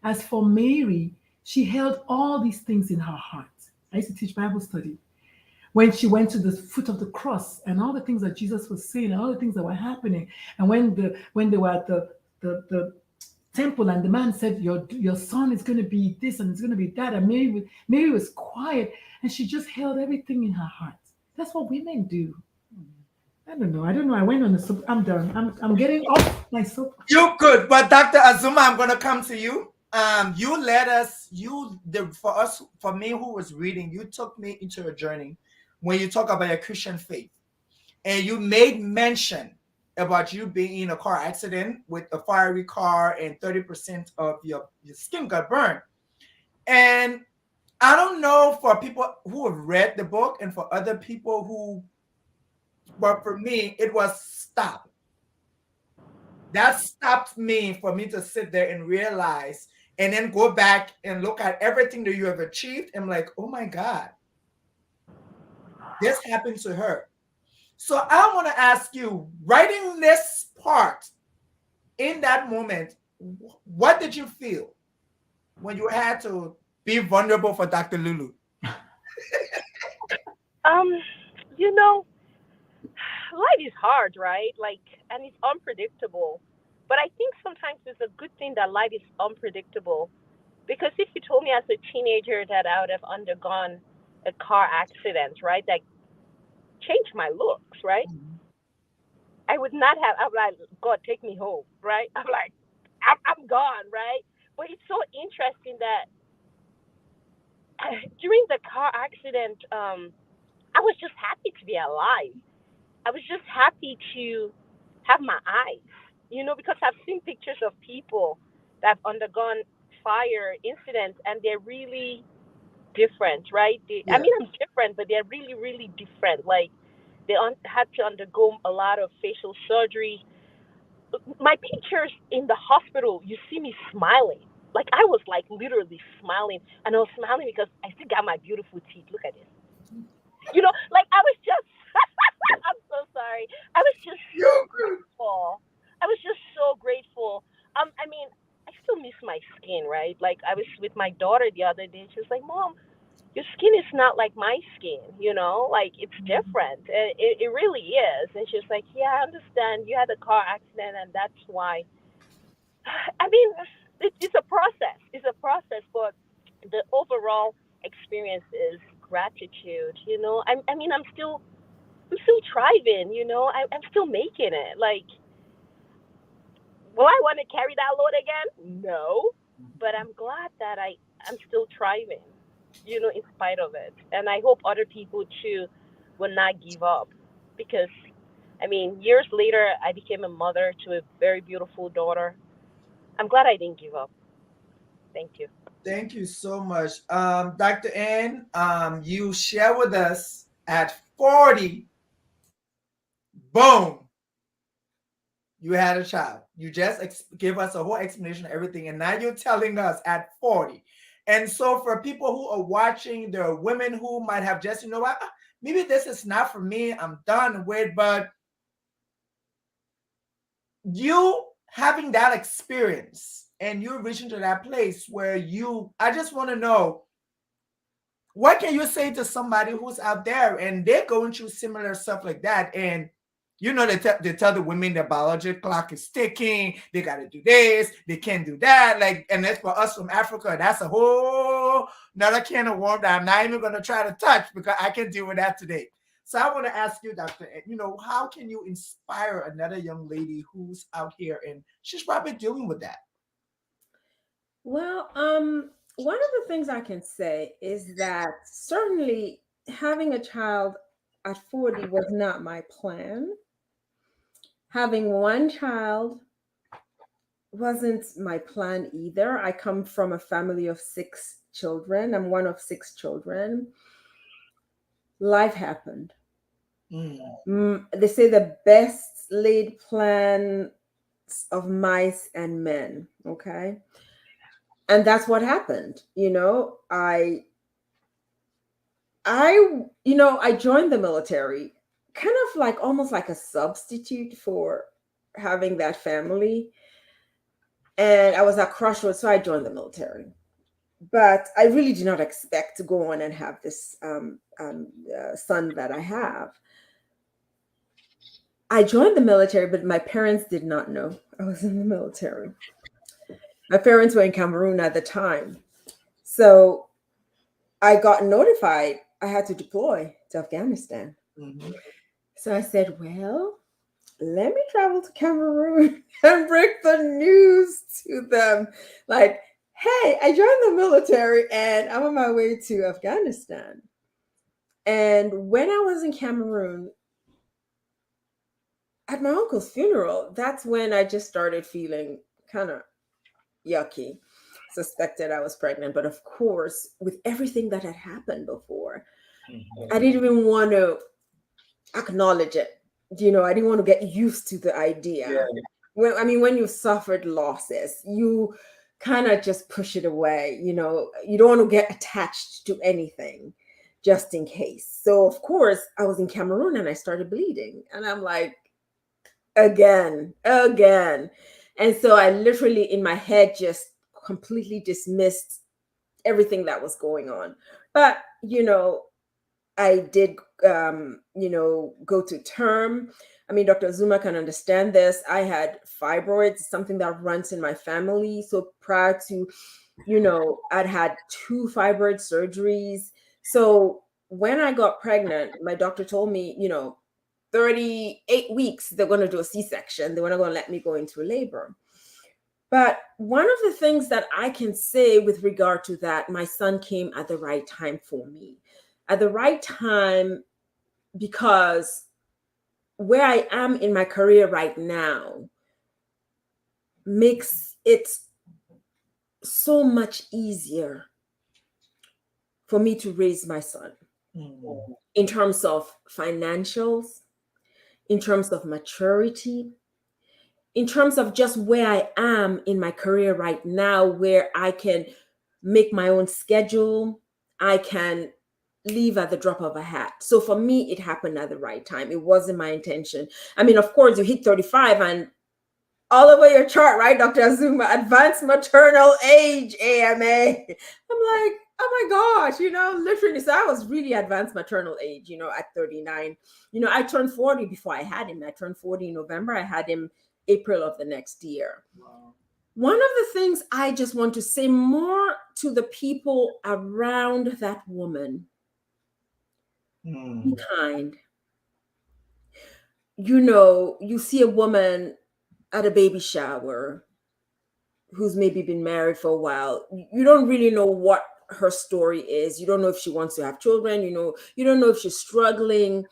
as for Mary, she held all these things in her heart. I used to teach Bible study. When she went to the foot of the cross and all the things that Jesus was saying, and all the things that were happening, and when they were at the temple, and the man said, your son is going to be this and it's going to be that, and Mary was quiet, and she just held everything in her heart. That's what women do. I don't know. I went on the soap. I'm done. I'm getting off my soap. You could, but Dr. Azumah, I'm going to come to you. You led us. For me, who was reading, you took me into a journey when you talk about your Christian faith, and you made mention about you being in a car accident with a fiery car, and 30% of your skin got burned. And I don't know for people who have read the book and for other people who, but for me, it was stop. That stopped me for me to sit there and realize and then go back and look at everything that you have achieved. I'm like, oh my God, this happened to her. So I want to ask you, writing this part in that moment, what did you feel when you had to be vulnerable for Dr. Lulu? Um, you know, life is hard, right? Like, and it's unpredictable. But I think sometimes it's a good thing that life is unpredictable. Because if you told me as a teenager that I would have undergone a car accident, right, that changed my looks, right, I would not have. I'm like, God, take me home, right? I'm like, I'm gone, right? But it's so interesting that during the car accident, I was just happy to be alive. I was just happy to have my eyes, because I've seen pictures of people that have undergone fire incidents and they're really different, right? I Yeah. mean, I'm different, but they're really, really different. Like, they had to undergo a lot of facial surgery. My pictures in the hospital, you see me smiling. Like, I was like literally smiling. And I was smiling because I still got my beautiful teeth. Look at this. Like I was just, I'm so sorry. I was just so You could. grateful. I was just so grateful. I mean, I still miss my skin, right? Like, I was with my daughter the other day. She was like, Mom, your skin is not like my skin. Like, it's different. It really is. And she was like, yeah, I understand. You had a car accident, and that's why. I mean, it's a process. It's a process, but the overall experience is gratitude. I mean, I'm still thriving. I'm still making it. Like, will I want to carry that load again? No, but I'm glad that I'm still thriving. In spite of it, and I hope other people too will not give up, because I mean, years later, I became a mother to a very beautiful daughter. I'm glad I didn't give up. Thank you. Thank you so much. Dr. Anne, you share with us at 40, boom, you had a child. You just gave us a whole explanation of everything. And now you're telling us at 40. And so for people who are watching, there are women who might have just, what, maybe this is not for me. I'm done with, but you having that experience and you reaching to that place where I just want to know, what can you say to somebody who's out there and they're going through similar stuff like that? And they tell the women their biological clock is ticking. They got to do this. They can't do that. Like, and that's for us from Africa. That's a whole another can of worms that I'm not even going to try to touch because I can deal with that today. So I want to ask you, Dr. Ed, how can you inspire another young lady who's out here and she's probably dealing with that? Well, one of the things I can say is that certainly having a child at 40 was not my plan. Having one child wasn't my plan either. I come from a family of 6 children. I'm one of 6 children. Life happened. They say the best laid plans of mice and men. Okay. And that's what happened. I joined the military kind of like almost like a substitute for having that family. And I was at crossroads, so I joined the military. But I really did not expect to go on and have this son that I have. I joined the military, but my parents did not know I was in the military. My parents were in Cameroon at the time. So I got notified I had to deploy to Afghanistan. Mm-hmm. So I said, well, let me travel to Cameroon and break the news to them. Like, hey, I joined the military and I'm on my way to Afghanistan. And when I was in Cameroon, at my uncle's funeral, that's when I just started feeling kind of yucky. Suspected I was pregnant. But of course, with everything that had happened before, I didn't even want to acknowledge it. I didn't want to get used to the idea. Yeah. When you've suffered losses, you kind of just push it away. You don't want to get attached to anything just in case. So, of course, I was in Cameroon and I started bleeding. And I'm like, again. And so I literally, in my head, just completely dismissed everything that was going on. But, I did, go to term. Dr. Azumah can understand this. I had fibroids, something that runs in my family. So prior to, I'd had 2 fibroid surgeries. So when I got pregnant, my doctor told me, 38 weeks, they're going to do a C-section. They were not going to let me go into labor. But one of the things that I can say with regard to that, my son came at the right time for me. At the right time, because where I am in my career right now makes it so much easier for me to raise my son in terms of financials, in terms of maturity, in terms of just where I am in my career right now, where I can make my own schedule, I can leave at the drop of a hat. So for me, it happened at the right time. It wasn't my intention. Of course, you hit 35 and all over your chart, right, Dr. Azumah, advanced maternal age, AMA. I'm like, oh my gosh, literally. So I was really advanced maternal age, at 39. I turned 40 before I had him. I turned 40 in November. I had him April of the next year. Wow. One of the things I just want to say more to the people around that woman, be kind. You see a woman at a baby shower who's maybe been married for a while. You don't really know what her story is. You don't know if she wants to have children. You don't know if she's struggling.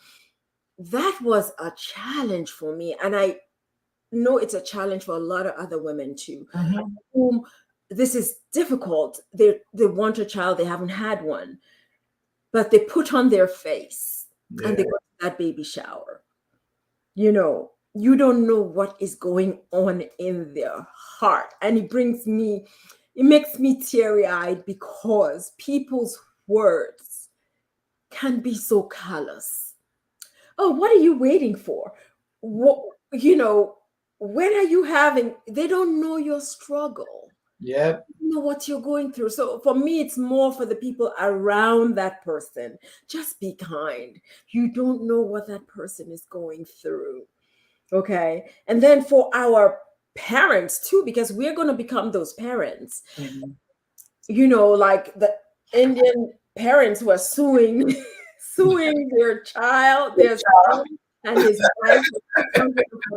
That was a challenge for me. And I know it's a challenge for a lot of other women too, whom this is difficult. They want a child, they haven't had one, but they put on their face and they go to that baby shower. You don't know what is going on in their heart. And it makes me teary-eyed because people's words can be so callous. Oh, what are you waiting for? When are you having? They don't know your struggle. Yeah. You know what you're going through. So for me, it's more for the people around that person. Just be kind. You don't know what that person is going through. Okay. And then for our parents too, because we're going to become those parents. Like the Indian parents were suing their child, their son and his wife for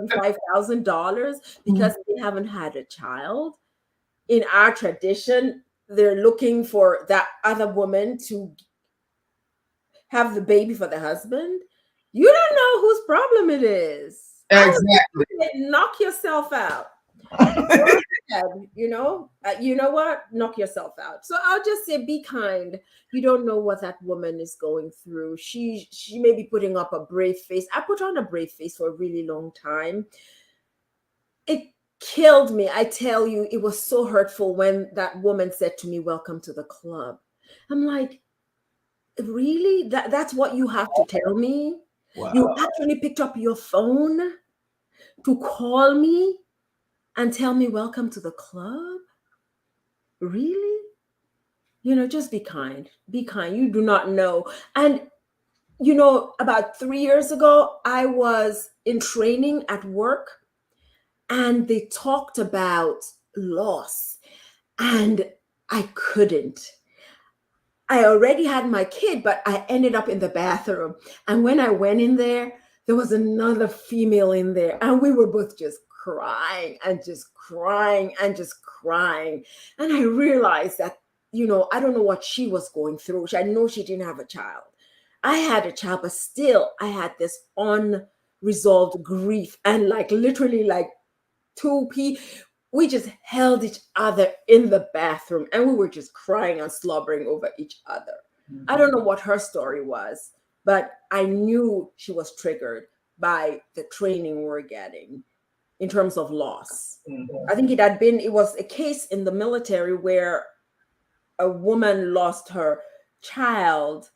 $45,000 because they haven't had a child. in our tradition, they're looking for that other woman to have the baby for the husband. You don't know whose problem it is. Exactly. Knock yourself out. You know what? Knock yourself out. So I'll just say, be kind. You don't know what that woman is going through. She may be putting up a brave face. I put on a brave face for a really long time. It killed me. I tell you, it was so hurtful when that woman said to me, "Welcome to the club." I'm like, really? That's what you have to tell me? Wow. You actually picked up your phone to call me and tell me welcome to the club? Really? Just be kind. Be kind. You do not know. And about 3 years ago, I was in training at work and they talked about loss, and I couldn't. I already had my kid, but I ended up in the bathroom. And when I went in there was another female in there, and we were both just crying and just crying and just crying. And I realized that, I don't know what she was going through. I know she didn't have a child. I had a child, but still I had this unresolved grief. And literally we just held each other in the bathroom and we were just crying and slobbering over each other. I don't know what her story was, but I knew she was triggered by the training we're getting in terms of loss. I think it was a case in the military where a woman lost her child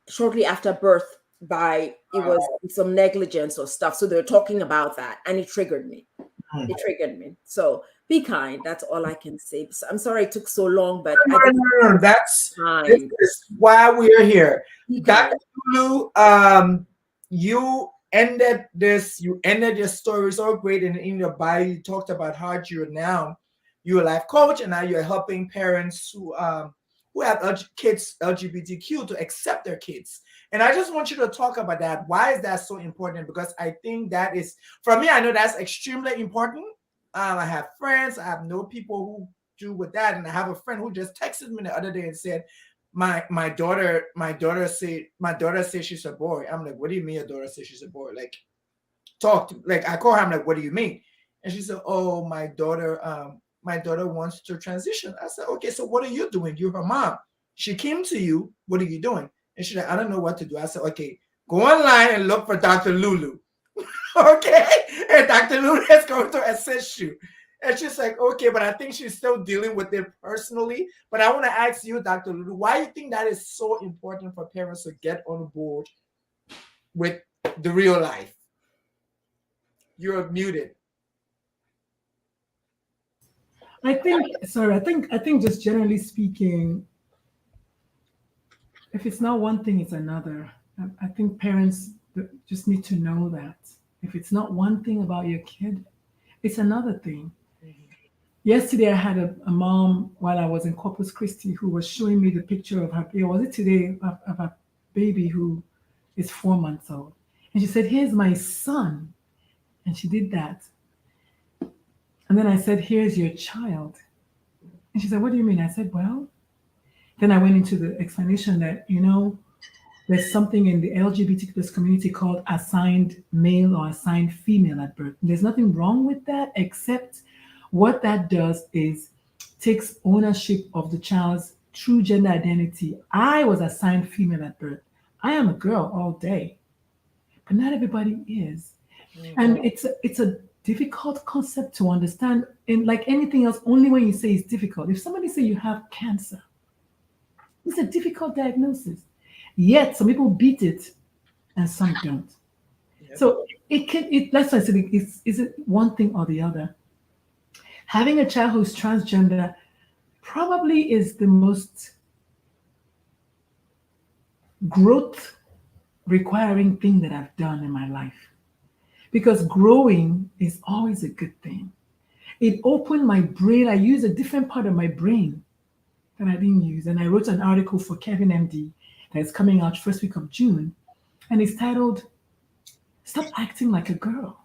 shortly after birth it was some negligence or stuff. So they were talking about that and it triggered me. It triggered me. So be kind. That's all I can say. So I'm sorry it took so long, but No. This is why we're here. Dr. Lulu, you ended your story so great, and in your bio you talked about how you're a life coach, and now you're helping parents who have kids LGBTQ to accept their kids. And I just want you to talk about that. Why is that so important? Because I think that is, for me, I know that's extremely important. I have friends, I have no people who do with that, and I have a friend who just texted me the other day and said, my daughter says she's a boy. I'm like, what do you mean your daughter says she's a boy? Like, I call her, I'm like, what do you mean? And she said, oh, my daughter wants to transition. I said, okay, so what are you doing? You're her mom. She came to you. What are you doing? And she's like, I don't know what to do. I said, okay, go online and look for Dr. Lulu. Okay? And Dr. Lulu is going to assist you. And she's like, okay, but I think she's still dealing with it personally. But I want to ask you, Dr. Lulu, why you think that is so important for parents to get on board with the real life? You're muted. I think just generally speaking, if it's not one thing, it's another. I think parents just need to know that if it's not one thing about your kid, it's another thing. Yesterday, I had a mom while I was in Corpus Christi who was showing me the picture of her, was it today, of a baby who is 4 months old. And she said, here's my son. And she did that. And then I said, here's your child. And she said, what do you mean? I said, well, then I went into the explanation that, there's something in the LGBT plus community called assigned male or assigned female at birth. There's nothing wrong with that, except what that does is takes ownership of the child's true gender identity. I was assigned female at birth. I am a girl all day, but not everybody is. And it's a difficult concept to understand. And like anything else, only when you say it's difficult. If somebody say you have cancer, it's a difficult diagnosis. Yet some people beat it and some don't. So that's why I said, is it one thing or the other? Having a child who's transgender probably is the most growth requiring thing that I've done in my life. Because growing is always a good thing. It opened my brain. I used a different part of my brain that I didn't use. And I wrote an article for Kevin MD that is coming out first week of June. And it's titled, Stop Acting Like a Girl.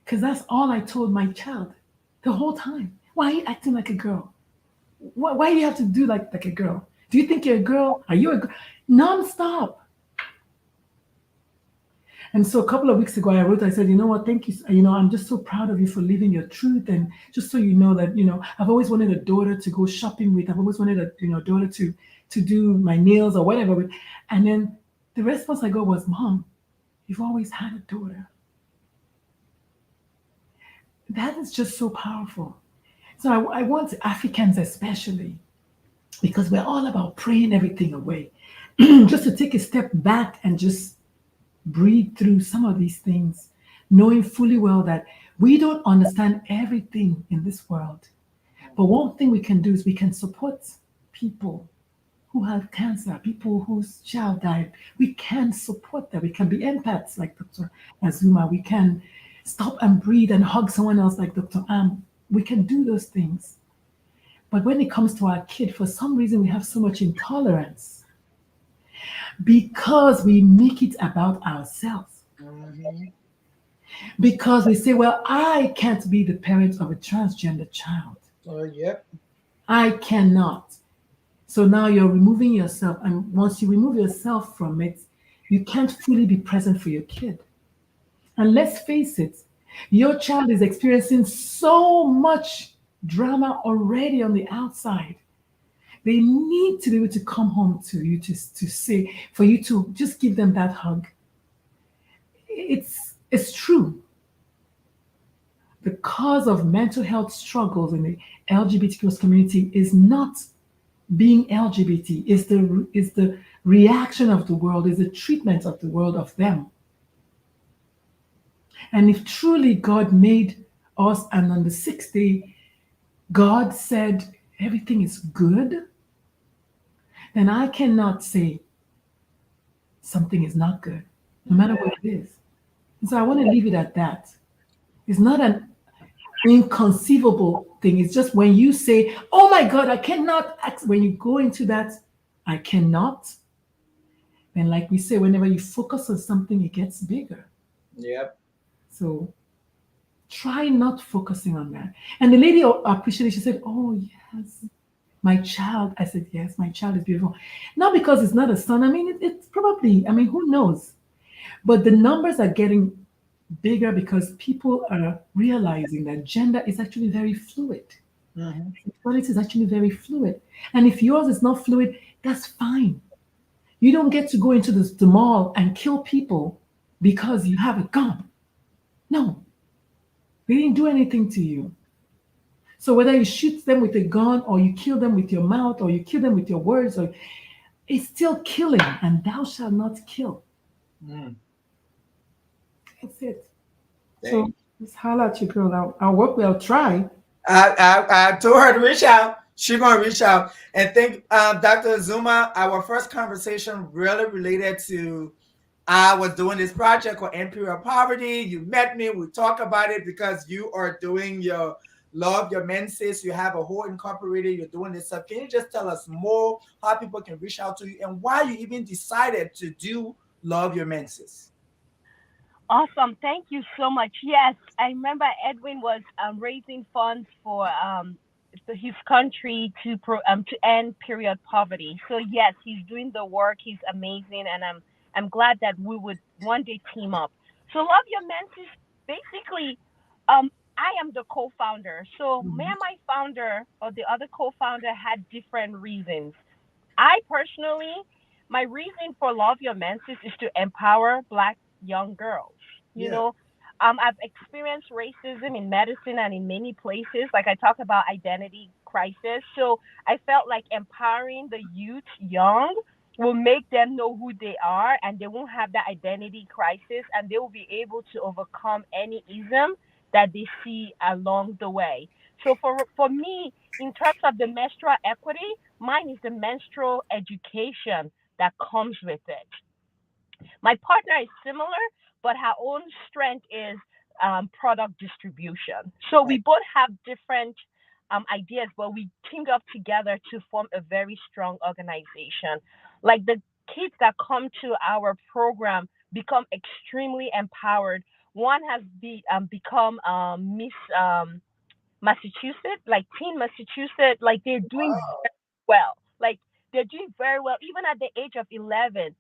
Because that's all I told my child the whole time. Why are you acting like a girl? Why do you have to do like a girl? Do you think you're a girl? Are you a girl? Non-stop. And so a couple of weeks ago, I wrote, I said, you know what, thank you. I'm just so proud of you for living your truth. And just so you know that, I've always wanted a daughter to go shopping with. I've always wanted a daughter to do my nails or whatever with. And then the response I got was, Mom, you've always had a daughter. That is just so powerful. So I want Africans especially, because we're all about praying everything away, just to take a step back and just breathe through some of these things, knowing fully well that we don't understand everything in this world. But one thing we can do is we can support people who have cancer, people whose child died. We can support them. We can be empaths like Dr. Azumah. We can stop and breathe and hug someone else like Dr. Anne. We can do those things. But when it comes to our kid, for some reason, we have so much intolerance because we make it about ourselves. Mhm. Because we say, well, I can't be the parent of a transgender child. Oh, yep. I cannot. So now you're removing yourself. And once you remove yourself from it, you can't fully be present for your kid. And let's face it, your child is experiencing so much drama already on the outside. They need to be able to come home to you to say, for you to just give them that hug. It's true. The cause of mental health struggles in the LGBTQ community is not being LGBT, is the reaction of the world, is the treatment of the world of them. And if truly God made us and on the sixth day God said everything is good, then I cannot say something is not good, no matter what it is. And so I want to leave it at that. It's not an inconceivable thing. It's just when you say, oh my God, I cannot act, when you go into that, I cannot, then like we say, whenever you focus on something, it gets bigger. Yep. So try not focusing on that. And the lady appreciated, she said, oh yes, my child. I said, yes, my child is beautiful. Not because it's not a son. I mean, it's probably, I mean, who knows? But the numbers are getting bigger because people are realizing that gender is actually very fluid. Mhm. Sexuality is actually very fluid. And if yours is not fluid, that's fine. You don't get to go into the mall and kill people because you have a gun. No, they didn't do anything to you. So whether you shoot them with a gun or you kill them with your mouth or you kill them with your words, or it's still killing, and thou shalt not kill. Mm. That's it. So Thank. just holler at your girl. I'll work with, I'll try. I told her to reach out. She gonna reach out. And thank Dr. Zuma. Our first conversation really related to I was doing this project called Imperial Poverty. You met me. We talk about it because you are doing your love, your menses. You have a whole incorporated. You're doing this stuff. Can you just tell us more how people can reach out to you and why you even decided to do love your menses? Awesome. Thank you so much. Yes, I remember Edwin was raising funds for his country to end period poverty. So yes, he's doing the work. He's amazing, and I'm glad that we would one day team up. So Love Your Menses, basically, I am the co-founder. So me Mhm. and my founder or the other co-founder had different reasons. I personally, my reason for Love Your Menses is to empower Black young girls. You Yeah. know, I've experienced racism in medicine and in many places. Like I talk about identity crisis. So I felt like empowering the youth young will make them know who they are and they won't have that identity crisis and they will be able to overcome any ism that they see along the way. So for me, in terms of the menstrual equity, mine is the menstrual education that comes with it. My partner is similar, but her own strength is product distribution. So we both have different ideas, but we teamed up together to form a very strong organization. Like the kids that come to our program become extremely empowered. One has become Miss Massachusetts, like teen Massachusetts, like they're doing very well. Like they're doing very well, even at the age of 11.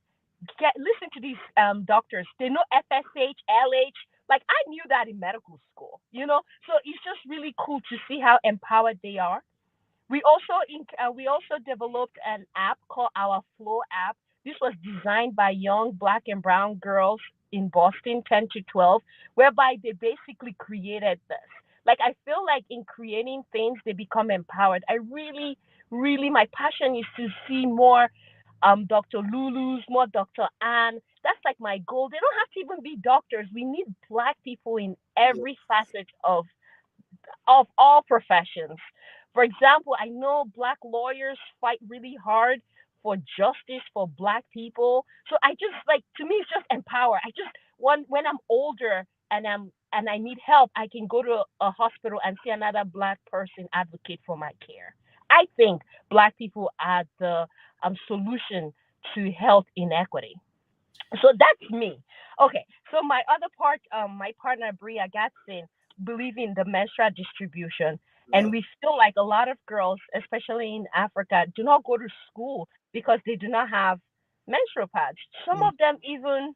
Listen to these doctors. They know FSH, LH. Like I knew that in medical school, you know. So it's just really cool to see how empowered they are. We also developed an app called our Flow app. This was designed by young black and brown girls in Boston, 10 to 12, whereby they basically created this. Like I feel like in creating things, they become empowered. I really, really, my passion is to see more Dr. Lulu's, more Dr. Anne. That's like my goal. They don't have to even be doctors. We need black people in Yeah. every facet of all professions. For example, I know black lawyers fight really hard for justice for black people. So I just like to me it's just empower. I just when I'm older and I need help, I can go to a hospital and see another black person advocate for my care. I think black people are the solution to health inequity. So that's me. Okay, so my other part, my partner Bria Gatson, believe in the menstrual distribution, and Yeah. we feel like a lot of girls, especially in Africa, do not go to school because they do not have menstrual pads. Some Mm. of them even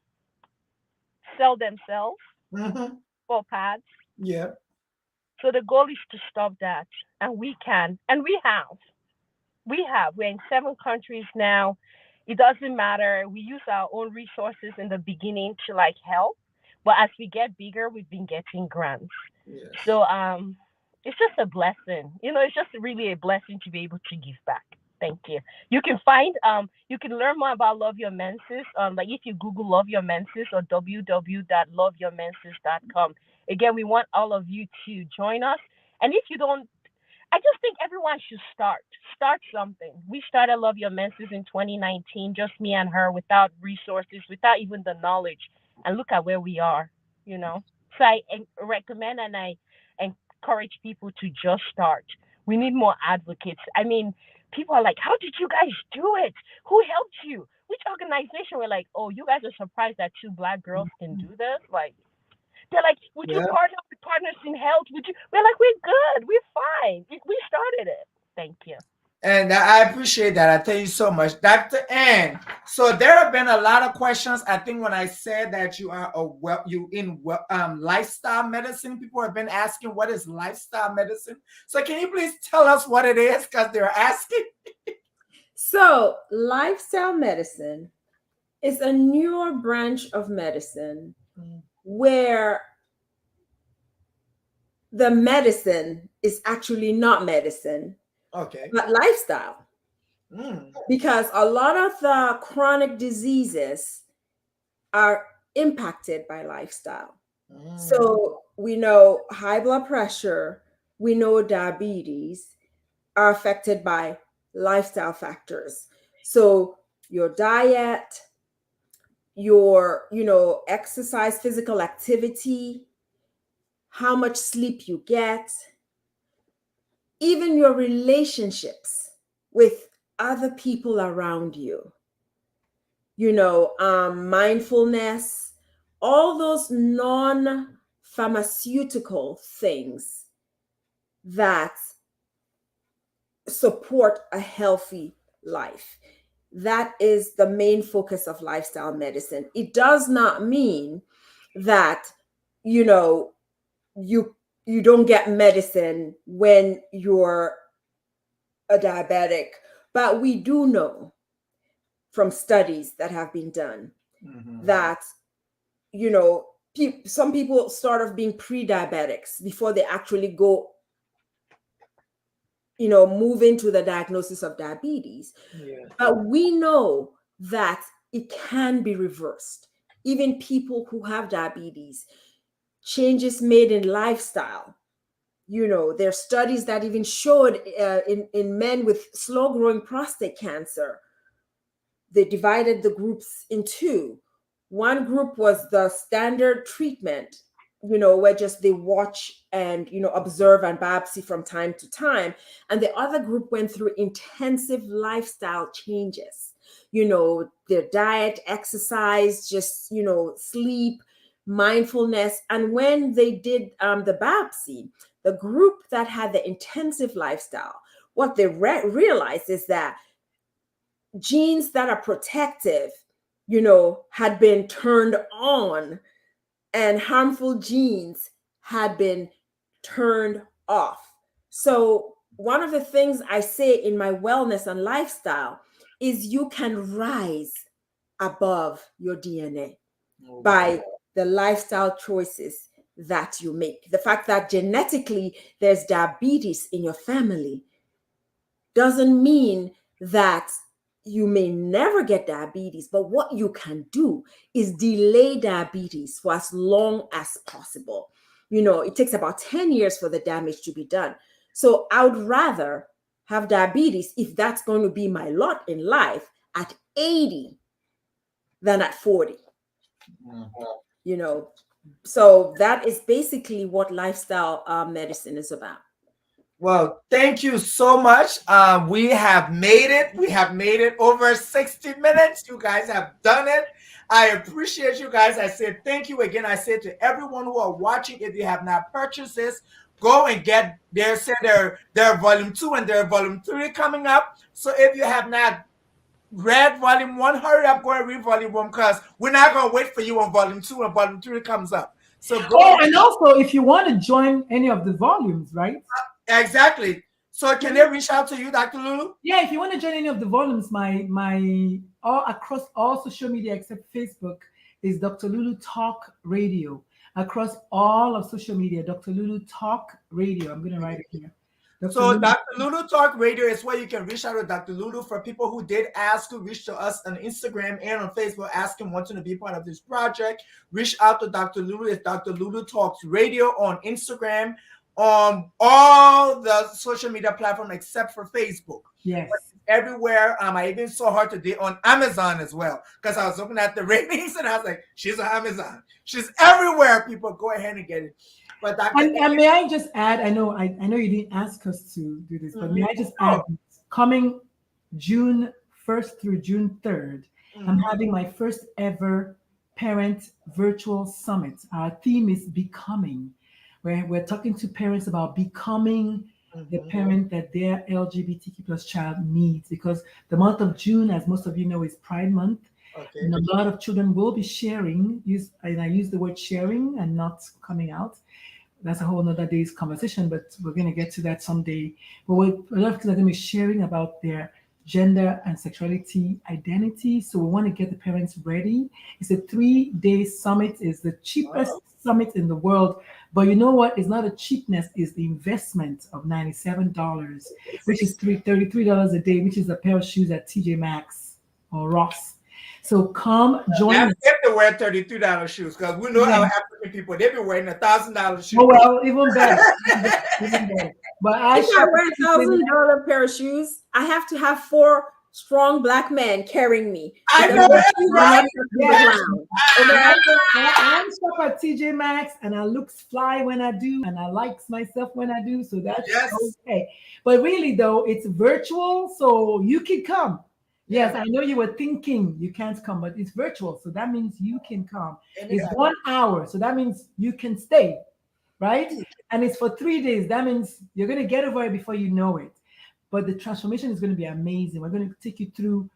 sell themselves Mm-hmm. for pads. Yeah. So the goal is to stop that, and we can, and we have. We're in 7 countries now. It doesn't matter. We use our own resources in the beginning to like help, but as we get bigger, we've been getting grants. Yes. So it's just a blessing. It's just really a blessing to be able to give back. Thank you. You can learn more about Love Your Menses like if you Google Love Your Menses or www.loveyourmenses.com. Again, we want all of you to join us. And if you don't I just think everyone should start. Start something. We started Love Your Menses in 2019, just me and her, without resources, without even the knowledge. And look at where we are, you know. So I recommend and I encourage people to just start. We need more advocates. I mean, people are like, how did you guys do it? Who helped you? Which organization? We're like, oh, you guys are surprised that 2 black girls can do this? Like, they're like, would you Yeah. partner with Partners in Health? Would you? We're like, we're good. We're fine. We started it. Thank you. And I appreciate that. I thank you so much, Dr. Ann. So there have been a lot of questions. I think when I said that you are lifestyle medicine, people have been asking what is lifestyle medicine. So can you please tell us what it is? Because they're asking. So, lifestyle medicine is a newer branch of medicine where the medicine is actually not medicine, Okay. but lifestyle. Mm. Because a lot of the chronic diseases are impacted by lifestyle. Mm. So we know high blood pressure, we know diabetes are affected by lifestyle factors. So your diet, your, exercise, physical activity, how much sleep you get, even your relationships with other people around you, mindfulness, all those non pharmaceutical things that support a healthy life. That is the main focus of lifestyle medicine. It does not mean that, you you don't get medicine when you're a diabetic, but we do know from studies that have been done that some people start off being pre-diabetics before they actually go move into the diagnosis of diabetes. Yeah. But we know that it can be reversed. Even people who have diabetes, changes made in lifestyle. There are studies that even showed in men with slow growing prostate cancer, they divided the groups in two. One group was the standard treatment, where just they watch and, observe and biopsy from time to time. And the other group went through intensive lifestyle changes, their diet, exercise, just, sleep, mindfulness. And when they did the biopsy, the group that had the intensive lifestyle, what they realized is that genes that are protective, had been turned on, and harmful genes had been turned off. So one of the things I say in my wellness and lifestyle is you can rise above your DNA by the lifestyle choices that you make. The fact that genetically there's diabetes in your family doesn't mean that you may never get diabetes, but what you can do is delay diabetes for as long as possible. It takes about 10 years for the damage to be done. So I would rather have diabetes, if that's going to be my lot in life, at 80 than at 40. So that is basically what lifestyle medicine is about. Well, thank you so much. We have made it. We have made it over 60 minutes. You guys have done it. I appreciate you guys. I said thank you again. I said to everyone who are watching, if you have not purchased this, go and get their volume 2 and their volume 3 coming up. So if you have not read volume 1, hurry up, go and read volume 1, because we're not going to wait for you on volume 2 and volume 3 comes up. So go. Oh, and also if you want to join any of the volumes, right? Exactly. So can they reach out to you, Dr. Lulu? Yeah, if you want to join any of the volumes, my all across all social media except Facebook is Dr. Lulu Talk Radio. Across all of social media, Dr. Lulu Talk Radio. I'm going to write it here. So Dr. Lulu Talk Radio is where you can reach out to Dr. Lulu. For people who did ask to reach to us on Instagram and on Facebook, asking wanting to be part of this project, reach out to Dr. Lulu. It's Dr. Lulu Talks Radio on Instagram, on all the social media platforms except for Facebook. Yes. But everywhere. I even saw her today on Amazon as well, because I was looking at the ratings and I was like, she's on Amazon. She's everywhere. People, go ahead and get it. But and may I just add, I know you didn't ask us to do this, but may I just add, coming June 1st through June 3rd, I'm having my first ever parent virtual summit. Our theme is becoming, where we're talking to parents about becoming the parent that their LGBTQ plus child needs, because the month of June, as most of you know, is Pride Month. Okay. And a lot of children will be sharing, and I use the word sharing and not coming out. That's a whole nother day's conversation, but we're going to get to that someday. But a lot of kids are going to be sharing about their gender and sexuality identity. So we want to get the parents ready. It's a 3-day summit. It's the cheapest summit in the world. But you know what? It's not a cheapness. It's the investment of $97, which is $33 a day, which is a pair of shoes at TJ Maxx or Ross. So come join us. If they wear $33 shoes, because we know our African people, they've been wearing $1,000 shoes. Oh, well, even better. Even better. But if I wear $1,000 pair of shoes, I have to have 4 strong Black men carrying me. I know it, right? I shop at TJ Maxx and I look fly when I do, and I like myself when I do. So that's okay. But really, though, it's virtual, so you can come. Yes, I know you were thinking you can't come, but it's virtual. So that means you can come. It's 1 hour. So that means you can stay, right? And it's for 3 days. That means you're going to get over it before you know it. But the transformation is going to be amazing. We're going to take you through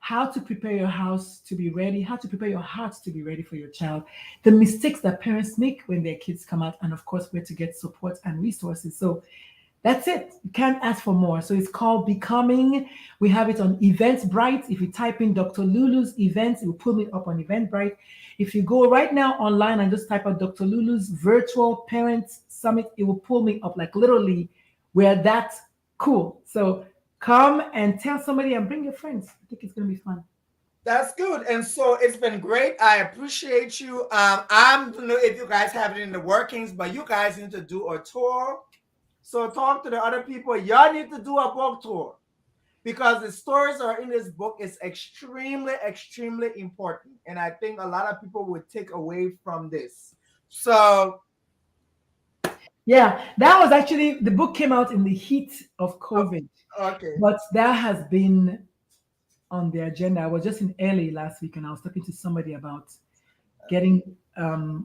how to prepare your house to be ready, how to prepare your heart to be ready for your child, the mistakes that parents make when their kids come out, and of course, where to get support and resources. So that's it. You can't ask for more. So it's called Becoming. We have it on Eventbrite. If you type in Dr. Lulu's events, it will pull me up on Eventbrite. If you go right now online and just type out Dr. Lulu's virtual parents summit, it will pull me up. Like literally, we're that cool. So come and tell somebody and bring your friends. I think it's going to be fun. That's good. And so it's been great. I appreciate you. I don't know if you guys have it in the workings, but you guys need to do a tour. So talk to the other people. Y'all need to do a book tour, because the stories that are in this book is extremely, extremely important. And I think a lot of people would take away from this. So yeah, that was actually, the book came out in the heat of COVID. Okay. But that has been on the agenda. I was just in LA last week and I was talking to somebody about getting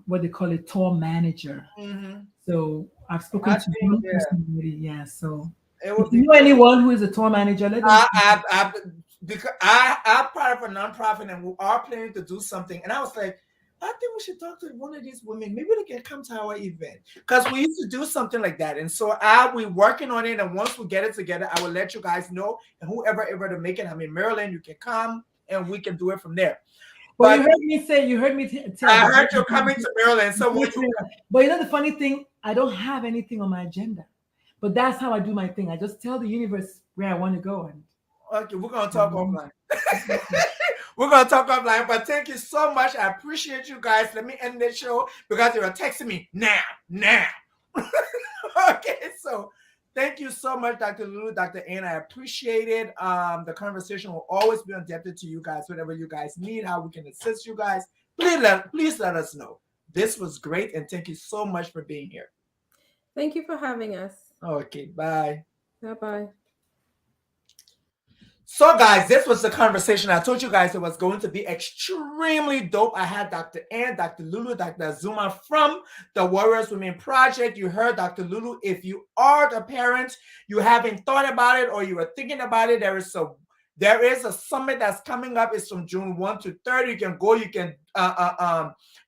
what they call a tour manager. So I've spoken I to think, one yeah, person already. Yeah. So it if would you be know great. anyone who is a tour manager, let them. I because I'm part of a nonprofit and we are planning to do something. And I was like, I think we should talk to one of these women. Maybe they can come to our event because we used to do something like that. And so we working on it. And once we get it together, I will let you guys know. And whoever ever to make it, I'm in Maryland. You can come and we can do it from there. But you But heard me say, you heard me tell. I heard you're coming to Maryland. So would you? But you know the funny thing, I don't have anything on my agenda. But that's how I do my thing. I just tell the universe where I want to go. And Okay, we're gonna talk offline. We're gonna talk offline, but thank you so much. I appreciate you guys. Let me end this show because you are texting me now. Okay, so thank you so much, Dr. Lulu, Dr. Anne. I appreciate it. The conversation will always be indebted to you guys. Whatever you guys need, how we can assist you guys, please let us know. This was great, and thank you so much for being here. Thank you for having us. Okay, bye. Bye-bye. So, guys, this was the conversation. I told you guys it was going to be extremely dope. I had Dr. Anne, Dr. Lulu, Dr. Azumah from the Warriors Women Project. You heard Dr. Lulu. If you are the parent, you haven't thought about it or you are thinking about it, there is a summit that's coming up. It's from June 1 to 30. You can go.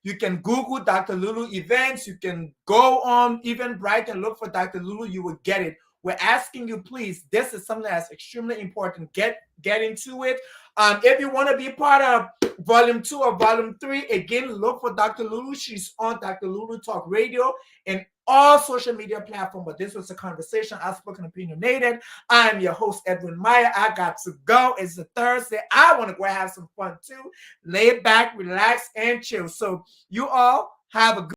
You can Google Dr. Lulu events. You can go on Eventbrite and look for Dr. Lulu. You will get it. We're asking you, please. This is something that's extremely important. Get into it. If you want to be part of Volume 2 or Volume 3, again, look for Dr. Lulu. She's on Dr. Lulu Talk Radio and all social media platforms. But this was a conversation. Outspoken Opinionated. I'm your host, Edwin Meyer. I got to go. It's a Thursday. I want to go have some fun too. Lay back, relax, and chill. So you all have a good